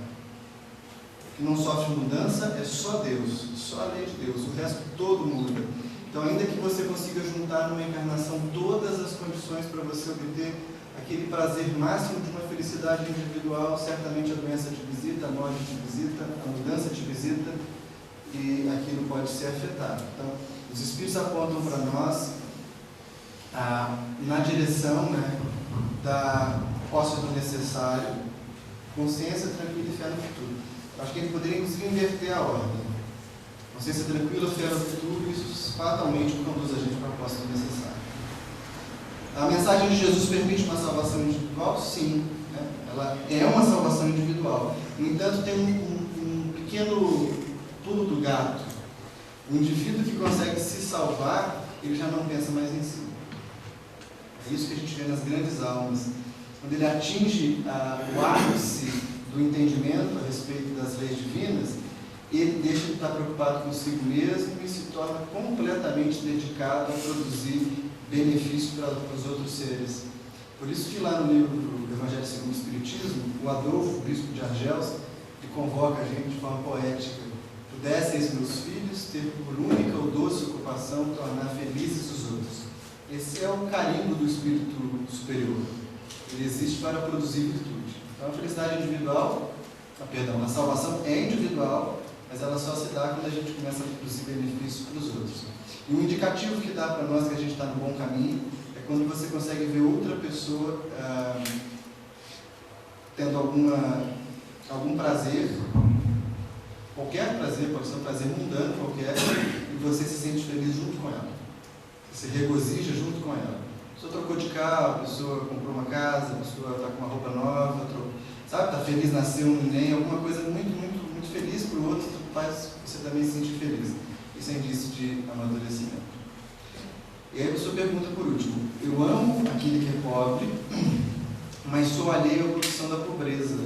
O que não sofre mudança é só Deus, só a lei de Deus. O resto todo muda. Então, ainda que você consiga juntar numa encarnação todas as condições para você obter aquele prazer máximo de uma felicidade individual, certamente a doença te visita, a morte te visita, a mudança te visita e aquilo pode ser afetado. Então, os Espíritos apontam para nós na direção, da posse do necessário, consciência tranquila e fé no futuro. Eu acho que ele poderia inclusive inverter a ordem. Consciência tranquila, fé no futuro, isso fatalmente conduz a gente para a posse do necessário. A mensagem de Jesus permite uma salvação individual? Sim. Ela é uma salvação individual. No entanto, tem um pequeno pulo do gato. O indivíduo que consegue se salvar, ele já não pensa mais em si. É isso que a gente vê nas grandes almas. Quando ele atinge o ápice do entendimento a respeito das leis divinas, ele deixa de estar preocupado consigo mesmo e se torna completamente dedicado a produzir benefício para os outros seres. Por isso que lá no livro do Evangelho segundo o Espiritismo, o Adolfo, o bispo de Argels, ele convoca a gente de forma poética: pudesseis, meus filhos, ter por única ou doce ocupação tornar felizes os outros. Esse é o carimbo do espírito superior. Ele existe para produzir virtude. Então a felicidade individual, a salvação é individual, mas ela só se dá quando a gente começa a produzir benefício para os outros. E um indicativo que dá para nós que a gente está no bom caminho é quando você consegue ver outra pessoa tendo algum prazer, qualquer prazer, pode ser um prazer mundano qualquer, e você se sente feliz junto com ela. Você se regozija junto com ela. A pessoa trocou de carro, a pessoa comprou uma casa, a pessoa está com uma roupa nova, está feliz, nasceu um neném, alguma coisa muito feliz para o outro, faz você também se sentir feliz. Isso é indício de amadurecimento. E aí a pessoa pergunta por último: eu amo aquele que é pobre, mas sou alheio à condição da pobreza.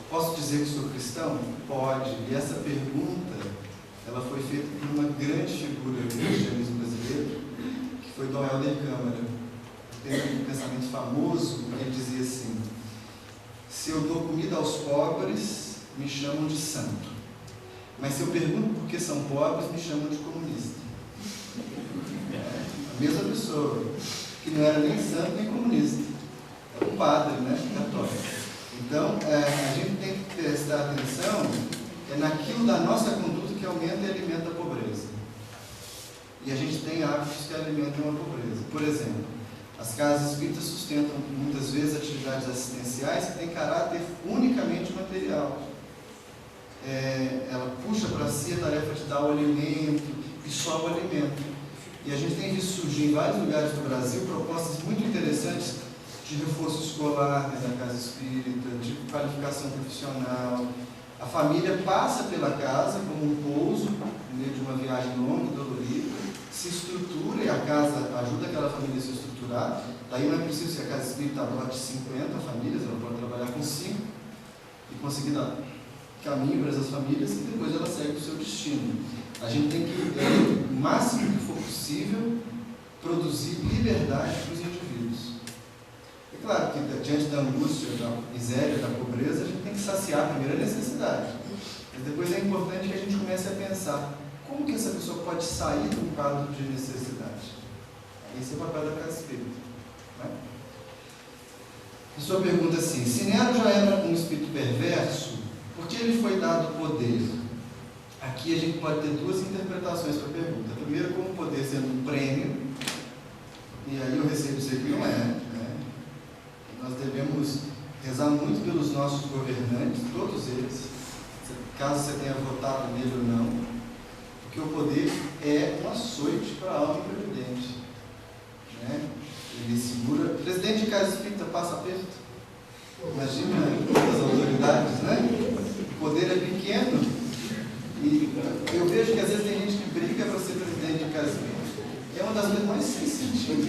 Posso dizer que sou cristão? Pode. E essa pergunta, ela foi feita por uma grande figura do cristianismo brasileiro, que foi Dom Helder Câmara. Tem um pensamento famoso, que ele dizia assim: se eu dou comida aos pobres, me chamam de santo. Mas se eu pergunto por que são pobres, me chamam de comunista. A mesma pessoa, que não era nem santo nem comunista. Era um padre, católico. Então, a gente tem que prestar atenção naquilo da nossa conduta que aumenta e alimenta a pobreza. E a gente tem hábitos que alimentam a pobreza. Por exemplo, as casas espíritas sustentam muitas vezes atividades assistenciais que têm caráter unicamente material. Ela puxa para si a tarefa de dar o alimento e só o alimento. E a gente tem visto surgir em vários lugares do Brasil propostas muito interessantes de reforço escolar da casa espírita, de qualificação profissional. A família passa pela casa como um pouso, no meio de uma viagem longa e dolorida, se estrutura e a casa ajuda aquela família a se estruturar. Daí não é preciso que a casa espírita adote 50 famílias, ela pode trabalhar com 5. e conseguir dar caminho para essas famílias e depois ela segue o seu destino. A gente tem que, o máximo que for possível, produzir liberdade para os indivíduos. É claro que, diante da angústia, da miséria, da pobreza, a gente tem que saciar primeiro a necessidade. Mas depois é importante que a gente comece a pensar como que essa pessoa pode sair de um quadro de necessidade. Esse é o papel da casa espírita. Né? A sua pergunta assim: se Nero já era um espírito perverso, por que ele foi dado poder? Aqui a gente pode ter duas interpretações para a pergunta. Primeiro, como poder sendo um prêmio, e aí eu recebo dizer que não é. Né? Nós devemos rezar muito pelos nossos governantes, todos eles, caso você tenha votado nele ou não, porque o poder é um açoite para a alma imprevidente. Né? Ele segura. O presidente de casa espírita passa aperto. Imagina as autoridades, né? O poder é pequeno. E eu vejo que às vezes tem gente que briga para ser presidente de casa espírita. É uma das coisas mais sem sentido.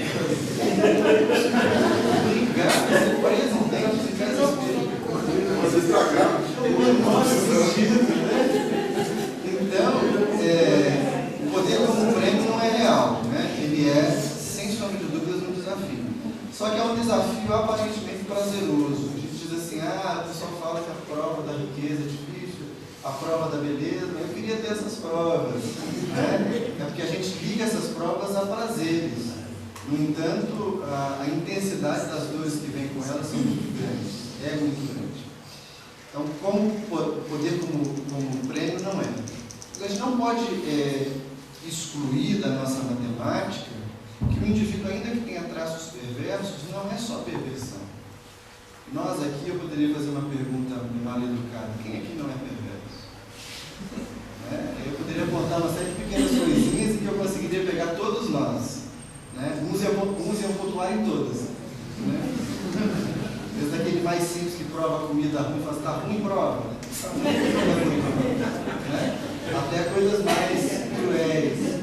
Brigar para ser presidente de casa espírita. Você estragaram. Então, o poder como prêmio não é real, né? Ele é, sem sombra de dúvidas, um desafio. Só que é um desafio aparentemente prazeroso. A gente diz assim: a pessoa fala que a prova da riqueza é difícil, a prova da beleza, eu queria ter essas provas. Né? É porque a gente liga essas provas a prazeres. No entanto, a intensidade das dores que vem com elas são muito grandes. É muito grande. Então, como poder como prêmio não é. A gente não pode excluir da nossa matemática que o indivíduo, ainda que tenha traços perversos, não é só perversão. Nós aqui, eu poderia fazer uma pergunta mal educada: quem aqui não é perverso? Né? Eu poderia apontar uma série de pequenas coisinhas em que eu conseguiria pegar todos nós. Né? Uns iam pontuar em todas. Né? Desde aquele mais simples que prova a comida ruim, fala: está ruim, prova. Né? Até coisas mais cruéis.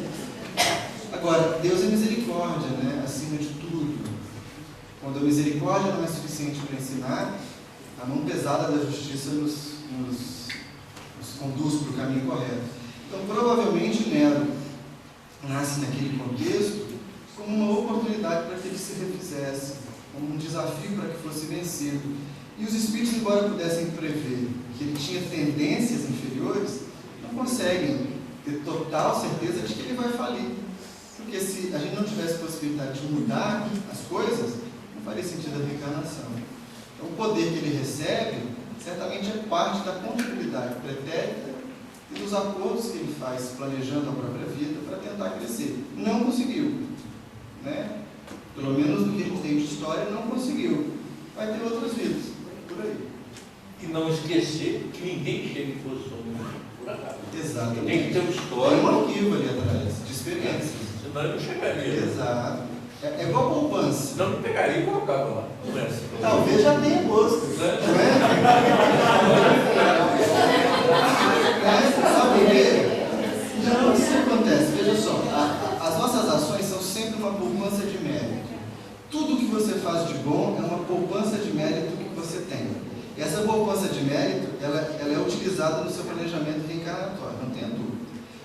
Agora, Deus é misericórdia, né? Acima de tudo. Quando a misericórdia não é suficiente para ensinar, a mão pesada da justiça nos conduz para o caminho correto. Então, provavelmente, Nero nasce naquele contexto como uma oportunidade para que ele se refizesse, como um desafio para que fosse vencido. E os espíritos, embora pudessem prever que ele tinha tendências inferiores, não conseguem ter total certeza de que ele vai falir. Porque se a gente não tivesse possibilidade de mudar as coisas, não faria sentido a reencarnação. Então, o poder que ele recebe, certamente é parte da continuidade pretérita e dos acordos que ele faz, planejando a própria vida, para tentar crescer. Não conseguiu. Né? Pelo menos no que a gente tem de história, não conseguiu. Vai ter outras vidas, por aí. E não esquecer que ninguém chega em posição por acaso. Exatamente. Tem que ter uma história. Tem um arquivo ali atrás, de experiências. Senão eu não chegaria. Exato. É igual poupança. Senão eu não pegaria e colocava lá. Talvez já tenha gosto. Não é? Sabe por quê? Não, isso acontece. Veja só, as nossas ações são sempre uma poupança de mérito. Tudo que você faz de bom é uma poupança de mérito que você tem. E essa poupança de mérito, ela é utilizada no seu planejamento reencarnatório, não tenha dúvida.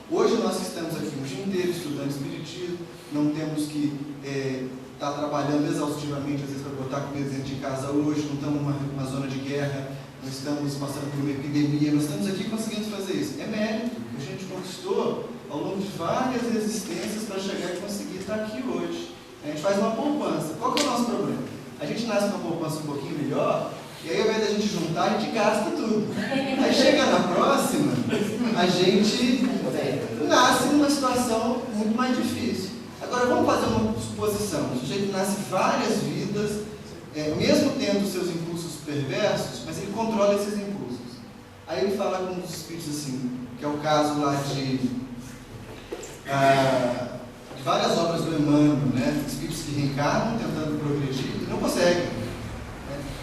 Hoje nós estamos aqui o dia inteiro estudando espiritismo, não temos que estar trabalhando exaustivamente, às vezes, para botar comida dentro de casa hoje, não estamos numa zona de guerra, não estamos passando por uma epidemia, nós estamos aqui conseguindo fazer isso. É mérito que a gente conquistou ao longo de várias existências para chegar e conseguir estar aqui hoje. A gente faz uma poupança. Qual que é o nosso problema? A gente nasce numa poupança um pouquinho melhor, e aí ao invés da gente juntar, a gente gasta tudo. Aí chega na próxima, a gente nasce numa situação muito mais difícil. Agora vamos fazer uma suposição. O sujeito nasce várias vidas, mesmo tendo seus impulsos perversos, mas ele controla esses impulsos. Aí ele fala com os espíritos assim, que é o caso lá de várias obras do Emmanuel, né? Espíritos que reencarnam tentando progredir e não conseguem.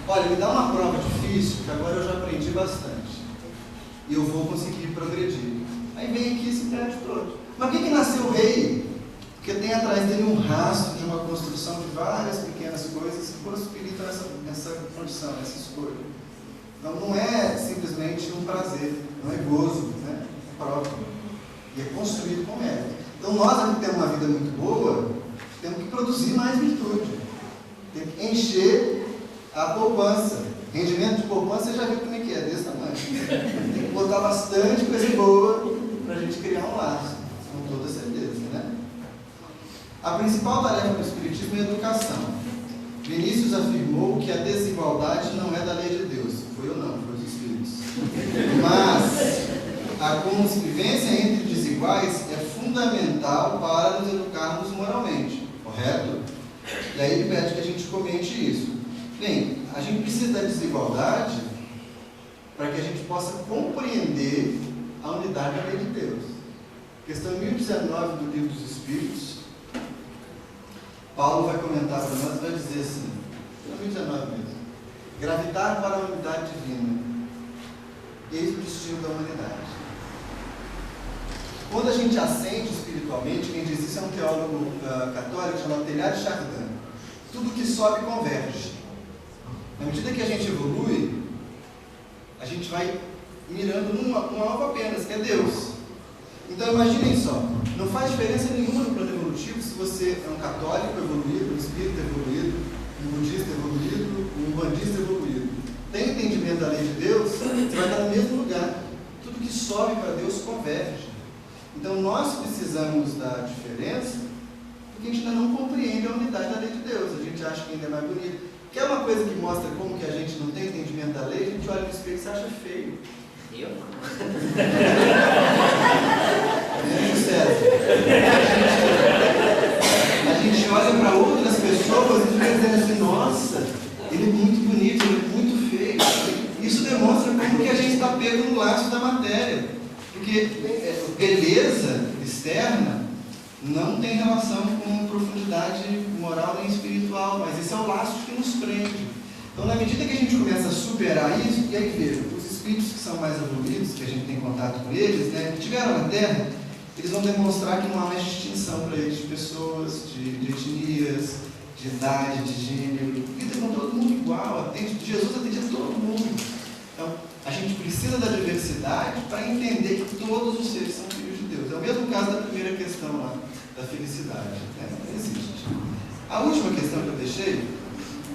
Olha, me dá uma prova difícil, que agora eu já aprendi bastante. E eu vou conseguir progredir. Aí vem aqui esse prédio todo. Mas por que nasceu o rei? Porque tem atrás dele um rastro de uma construção de várias pequenas coisas que possibilitam essa condição, essa escolha. Então não é simplesmente um prazer, não é gozo, né? É próprio. E é construído com mérito. Então nós, que temos uma vida muito boa, temos que produzir mais virtude. Tem que encher a poupança. Rendimento de poupança, você já viu como é que é, desse tamanho. Tem que botar bastante coisa boa para a gente criar um laço, com toda certeza, né? A principal tarefa do Espiritismo é a educação. Vinícius afirmou que a desigualdade não é da lei de Deus. Foi eu não, foi os Espíritos. Mas a convivência entre desiguais é fundamental para nos educarmos moralmente, correto? E aí ele pede que a gente comente isso. Bem, a gente precisa da desigualdade para que a gente possa compreender a unidade da lei de Deus. Questão 1019 do Livro dos Espíritos, Paulo vai comentar para nós e vai dizer assim, 1019 mesmo: gravitar para a unidade divina, eis o destino da humanidade. Quando a gente ascende espiritualmente, quem diz isso é um teólogo católico chamado Teilhard de Chardin. Tudo que sobe converge. Na medida que a gente evolui, a gente vai mirando num alvo apenas, que é Deus. Então imaginem só, não faz diferença nenhuma no plano evolutivo se você é um católico evoluído, um espírita evoluído, um budista evoluído, um umbandista evoluído. Tem entendimento da lei de Deus, você vai estar no mesmo lugar. Tudo que sobe para Deus converge. Então nós precisamos da diferença porque a gente ainda não compreende a unidade da lei de Deus. A gente acha que ainda é mais bonito. Quer uma coisa que mostra como que a gente não tem entendimento da lei? A gente olha no espelho e se acha feio. Eu não. César. A gente olha para outras pessoas e fica dizendo assim, nossa, ele é muito bonito, ele é muito feio. Isso demonstra como que a gente está pego no laço da matéria. Porque beleza externa não tem relação com profundidade moral nem espiritual, mas esse é o laço que nos prende. Então, na medida que a gente começa a superar isso, e aí veja, os espíritos que são mais evoluídos, que a gente tem contato com eles, né, que tiveram na Terra, eles vão demonstrar que não há mais distinção para eles de pessoas, de etnias, de idade, de gênero. Lida com todo mundo igual, Jesus atendia todo mundo. Então, a gente precisa da diversidade para entender que todos os seres são filhos de Deus. É o mesmo caso da primeira questão lá, da felicidade. Né? Não existe. A última questão que eu deixei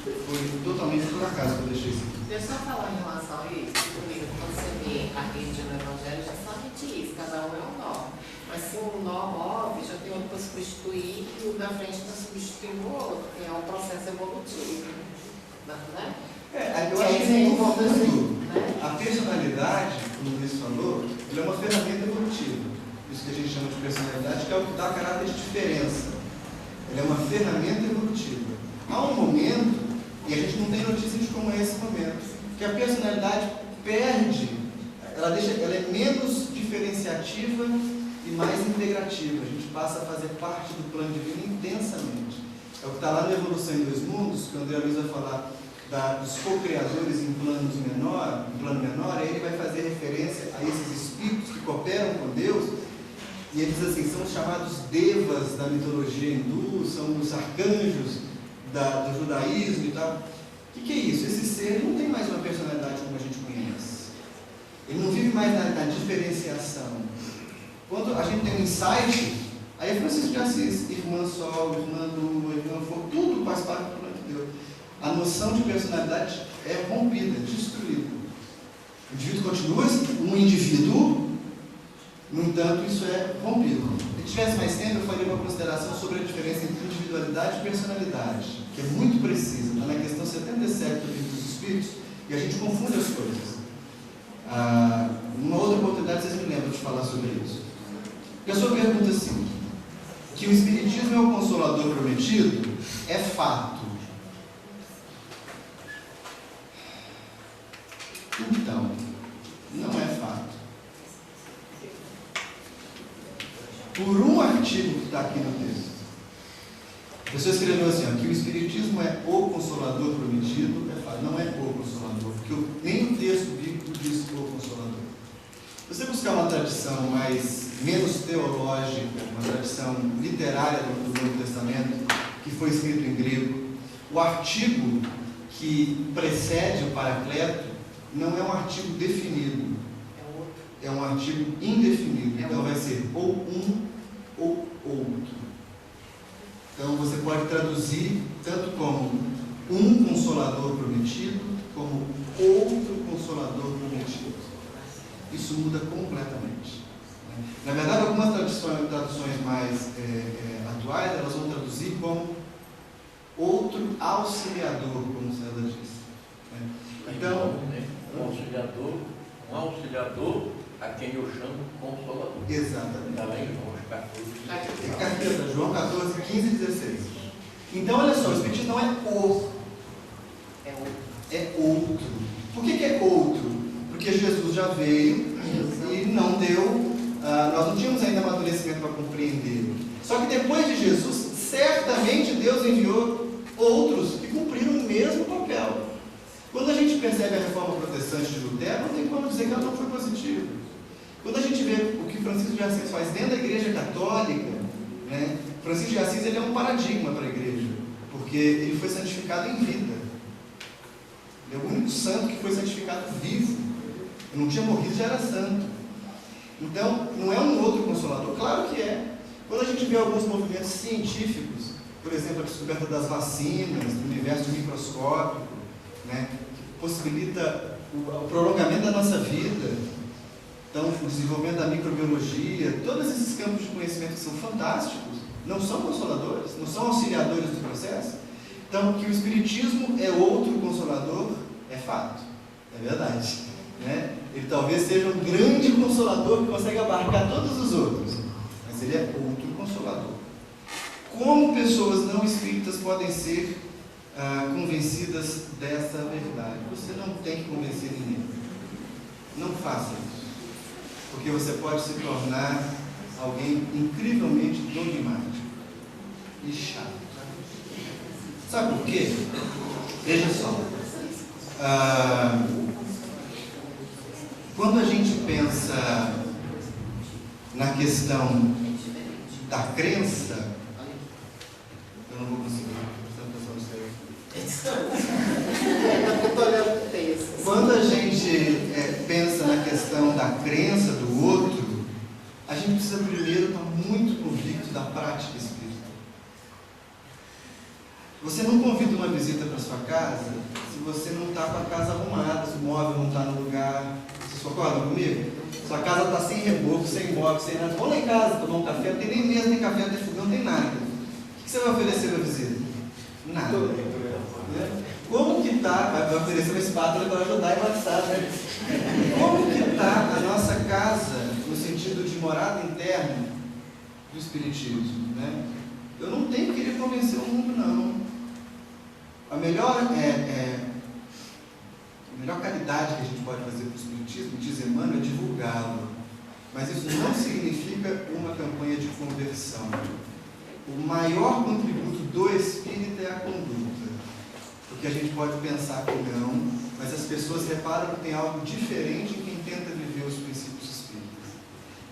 foi totalmente por acaso que eu deixei isso aqui. Deixa eu só falar em relação a isso, comigo, quando você vê a rede no Evangelho, já somente isso, cada um é um nó. Mas se um nó move, já tem outro para substituir e o da frente está substituindo o outro, que é um processo evolutivo. Né? Eu acho que no fundo, a personalidade, como o Luiz falou, ela é uma ferramenta evolutiva. Isso que a gente chama de personalidade, que é o que dá caráter de diferença. Ela é uma ferramenta evolutiva. Há um momento, e a gente não tem notícia de como é esse momento, que a personalidade perde, ela é menos diferenciativa e mais integrativa. A gente passa a fazer parte do plano divino intensamente. É o que está lá na Evolução em Dois Mundos, que o André Luiz vai falar dos co-criadores em plano menor, aí ele vai fazer referência a esses espíritos que cooperam com Deus, e ele diz assim, são os chamados devas da mitologia hindu, são os arcanjos do judaísmo e tal. O que é isso? Esse ser não tem mais uma personalidade como a gente conhece. Ele não vive mais na diferenciação. Quando a gente tem um insight, aí Francisco de Assis, irmã Sol, irmã Lua, irmã Fogo, tudo faz parte do plano de Deus. A noção de personalidade é rompida, destruída. O indivíduo continua um indivíduo, no entanto, isso é rompido. Se tivesse mais tempo, eu faria uma consideração sobre a diferença entre individualidade e personalidade, que é muito precisa, está na questão 77 do Livro dos Espíritos, e a gente confunde as coisas. Numa outra oportunidade, vocês me lembram de falar sobre isso. E a sua pergunta é assim, que o Espiritismo é o Consolador prometido? É fato. Então, não é fato. Por um artigo que está aqui no texto, a pessoa escreveu assim, ó, que o Espiritismo é o Consolador prometido, é fato, não é o Consolador, porque nem o texto bíblico diz o Consolador. Se você buscar uma tradição menos teológica, uma tradição literária do Novo Testamento, que foi escrito em grego, o artigo que precede o Paracleto não é um artigo definido, É outro. é um artigo indefinido. É Então vai outro. ser ou um ou outro. Então você pode traduzir tanto como um consolador prometido, como outro consolador prometido. Isso muda completamente. Na verdade, algumas traduções mais atuais, elas vão traduzir como outro auxiliador, como o César disse. Então, um auxiliador a quem eu chamo consolador. exatamente. Está lá em João 14. Carteira, João 14, 15 e 16. Então, olha só, o Espiritismo não é o, É outro. é outro. Por que é outro? Porque Jesus já veio e não deu, nós não tínhamos ainda amadurecimento para compreender. Só que depois de Jesus, certamente Deus enviou outros que cumpriram o mesmo papel. Quando a gente percebe a reforma protestante de Lutero, não tem como dizer que ela não foi positiva. Quando a gente vê o que Francisco de Assis faz dentro da Igreja Católica, né, Francisco de Assis ele é um paradigma para a Igreja, porque ele foi santificado em vida. Ele é o único santo que foi santificado vivo. Ele não tinha morrido, já era santo. Então, não é um outro consolador? Claro que é. Quando a gente vê alguns movimentos científicos, por exemplo, a descoberta das vacinas, do universo microscópico, né, que possibilita o prolongamento da nossa vida, então, o desenvolvimento da microbiologia, todos esses campos de conhecimento que são fantásticos, não são consoladores, não são auxiliadores do processo. Então, que o Espiritismo é outro consolador, é fato, é verdade. Né? Ele talvez seja um grande consolador que consegue abarcar todos os outros, mas ele é outro consolador. Como pessoas não espíritas podem ser convencidas dessa verdade? Você não tem que convencer ninguém. Não faça isso, porque você pode se tornar alguém incrivelmente dogmático e chato. Sabe por quê? Veja só. Quando a gente pensa na questão da crença, eu não vou conseguir prestar atenção nisso aí. Quando a gente pensa na questão da crença do outro, a gente precisa primeiro estar muito convicto da prática espírita. Você não convida uma visita para sua casa se você não está com a casa arrumada, se o móvel não está no lugar. Vocês concordam comigo? Sua casa está sem reboco, sem móvel, sem nada. Vamos lá em casa tomar um café, não tem nem mesa, nem café, não tem fogão, não tem nada. O que você vai oferecer para a visita? Nada. Como que está? Vai oferecer uma espátula para ajudar a embaçar, né? Como que está a nossa casa no sentido de morada interna do Espiritismo? Né? Eu não tenho que querer convencer o mundo, não. A melhor caridade que a gente pode fazer para o Espiritismo, diz Emmanuel, é divulgá-lo. Mas isso não significa uma campanha de conversão. O maior contributo do Espírita é a conduta. Porque a gente pode pensar que não, mas as pessoas reparam que tem algo diferente em quem tenta viver os princípios espíritas.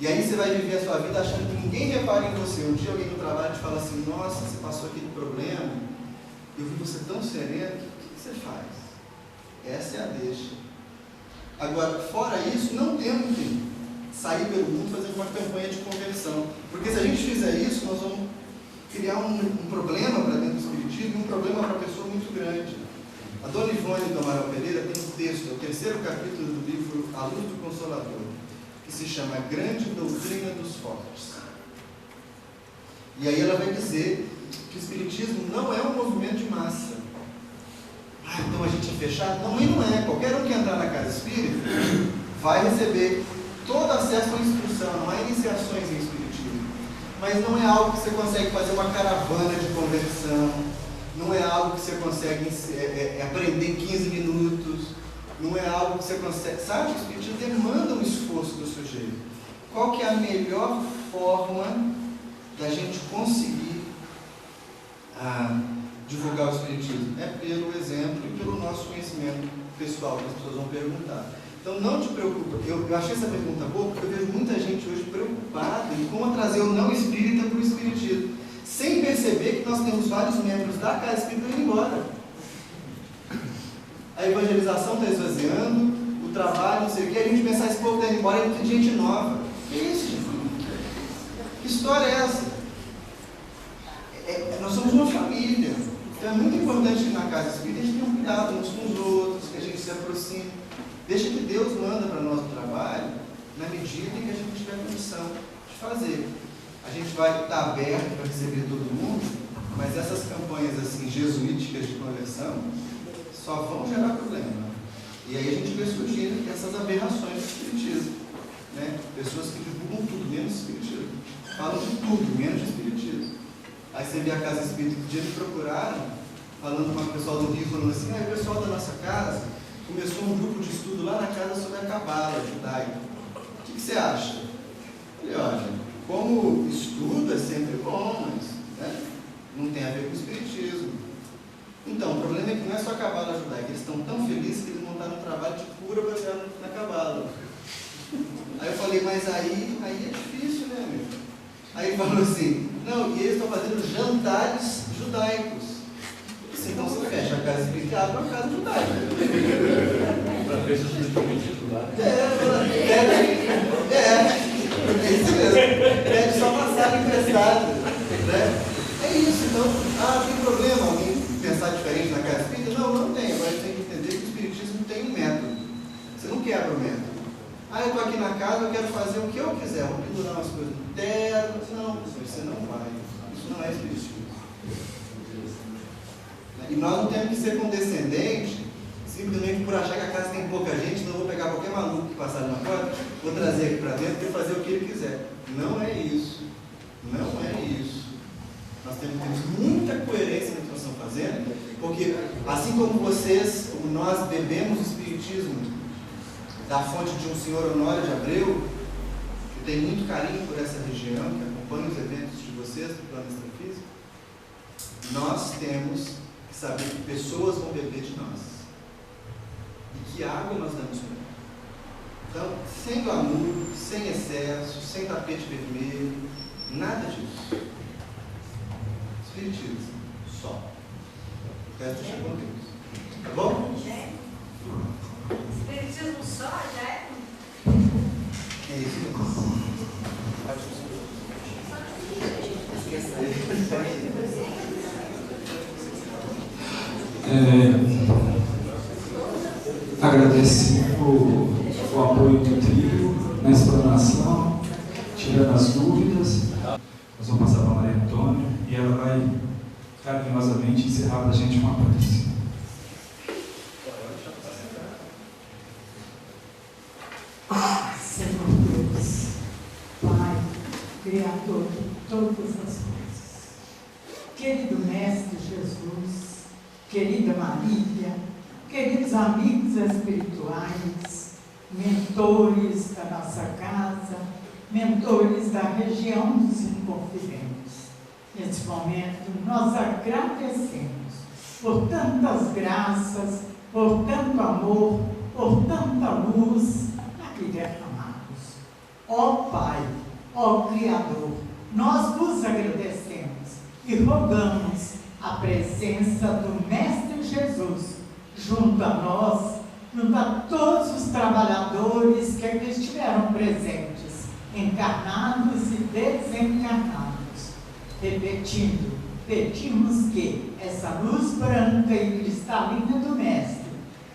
E aí você vai viver a sua vida achando que ninguém repara em você. Um dia alguém no trabalho te fala assim: nossa, você passou aquele problema, eu vi você tão sereno, o que você faz? Essa é a deixa. Agora, fora isso, não temos que sair pelo mundo fazendo uma campanha de conversão. Porque se a gente fizer isso, nós vamos criar um problema para dentro do Espiritismo e um problema para a pessoa muito grande. A Dona Ivone do Amaral Pereira tem um texto, é o 3º capítulo do livro A Luz do Consolador, que se chama A Grande Doutrina dos Fortes. E aí ela vai dizer que o Espiritismo não é um movimento de massa. Então a gente é fechado? Não, e não é. Qualquer um que entrar na casa espírita vai receber todo acesso à instrução, não há iniciações em Espiritismo. Mas não é algo que você consegue fazer uma caravana de conversão, não é algo que você consegue aprender em 15 minutos, não é algo que você consegue... Sabe, o Espiritismo demanda um esforço do sujeito. Qual que é a melhor forma da gente conseguir divulgar o Espiritismo? É pelo exemplo e pelo nosso conhecimento pessoal, que as pessoas vão perguntar. Então não te preocupa. Eu achei essa pergunta boa porque eu vejo muita gente hoje preocupada em como trazer o não espírita para o Espiritismo, sem perceber que nós temos vários membros da casa espírita indo embora. A evangelização está esvaziando, do trabalho, não sei o que, a gente pensar esse povo está indo embora e tem gente nova. Que isso, gente? Que história é essa? Nós somos uma família. Então é muito importante que na casa espírita a gente tenha um cuidado uns com os outros, que a gente se aproxime. Deixa que Deus manda para nós o trabalho na medida em que a gente tiver condição de fazer. A gente vai estar aberto para receber todo mundo, mas essas campanhas assim, jesuíticas de conversão só vão gerar problema. E aí a gente vê surgindo essas aberrações do espiritismo, né? Pessoas que divulgam tudo, menos espiritismo. Falam de tudo, menos de espiritismo. Aí você vê a casa espírita que um dia me procuraram, falando com o pessoal do Rio, falando assim, o pessoal da nossa casa começou um grupo de estudo lá na casa sobre a cabala judaica. O que você acha? Eu falei, olha, como estudo é sempre bom, mas né, não tem a ver com o espiritismo. Então, o problema é que não é só a cabala judaica, eles estão tão felizes que eles montaram um trabalho de cura baseado na cabala. Aí eu falei, mas aí é difícil, né, amigo? Aí ele falou assim, não, e eles estão fazendo jantares judaicos. Então você fecha a casa espírita e abre uma casa judaica. Para ver se você está mentindo lá. É isso mesmo. Pede só uma sala emprestada. Né? É isso, então, tem problema alguém pensar diferente na casa espírita? Não tem. Agora a gente tem que entender que o espiritismo tem um método. Você não quebra o método. Eu estou aqui na casa, eu quero fazer o que eu quiser. Vou pendurar umas coisas no terno. Não, você não vai. Isso não é espiritismo. E nós não temos que ser condescendentes, simplesmente por achar que a casa tem pouca gente, não vou pegar qualquer maluco que passar na porta, vou trazer aqui para dentro e fazer o que ele quiser. Não é isso. Não é isso. Nós temos que ter muita coerência no que nós estamos fazendo, porque assim como vocês, nós bebemos o espiritismo da fonte de um senhor Honório de Abreu, que tem muito carinho por essa região, que acompanha os eventos de vocês do plano extrafísico, nós temos que saber que pessoas vão beber de nós e que água nós damos para elas. Então, sem glamour, sem excesso, sem tapete vermelho, nada disso. Espiritismo, só. O resto deixa com Deus. Tá bom? Espiritismo só já é? É isso mesmo. Agradecer o apoio do trio na explanação, tirando as dúvidas. Nós vamos passar para a Maria Antônia e ela vai carinhosamente encerrar para a gente uma prece. Senhor Deus, Pai, Criador de todas as coisas, querido Mestre Jesus, querida Marília, queridos amigos espirituais, mentores da nossa casa, mentores da região dos Inconfidentes. Nesse momento, nós agradecemos por tantas graças, por tanto amor, por tanta luz aqui derramados. Ó Pai, ó Criador, nós vos agradecemos e rogamos a presença do Mestre Jesus junto a nós, junto a todos os trabalhadores que aqui estiveram presentes, encarnados e desencarnados. Repetindo, pedimos que essa luz branca e cristalina do Mestre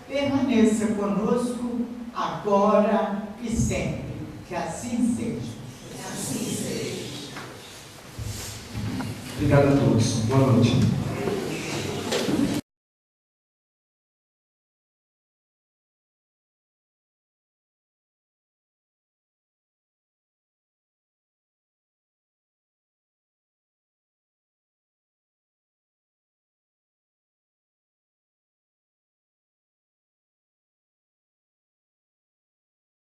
permaneça conosco agora e sempre. Que assim seja. Que assim seja. Obrigado a todos. Boa noite.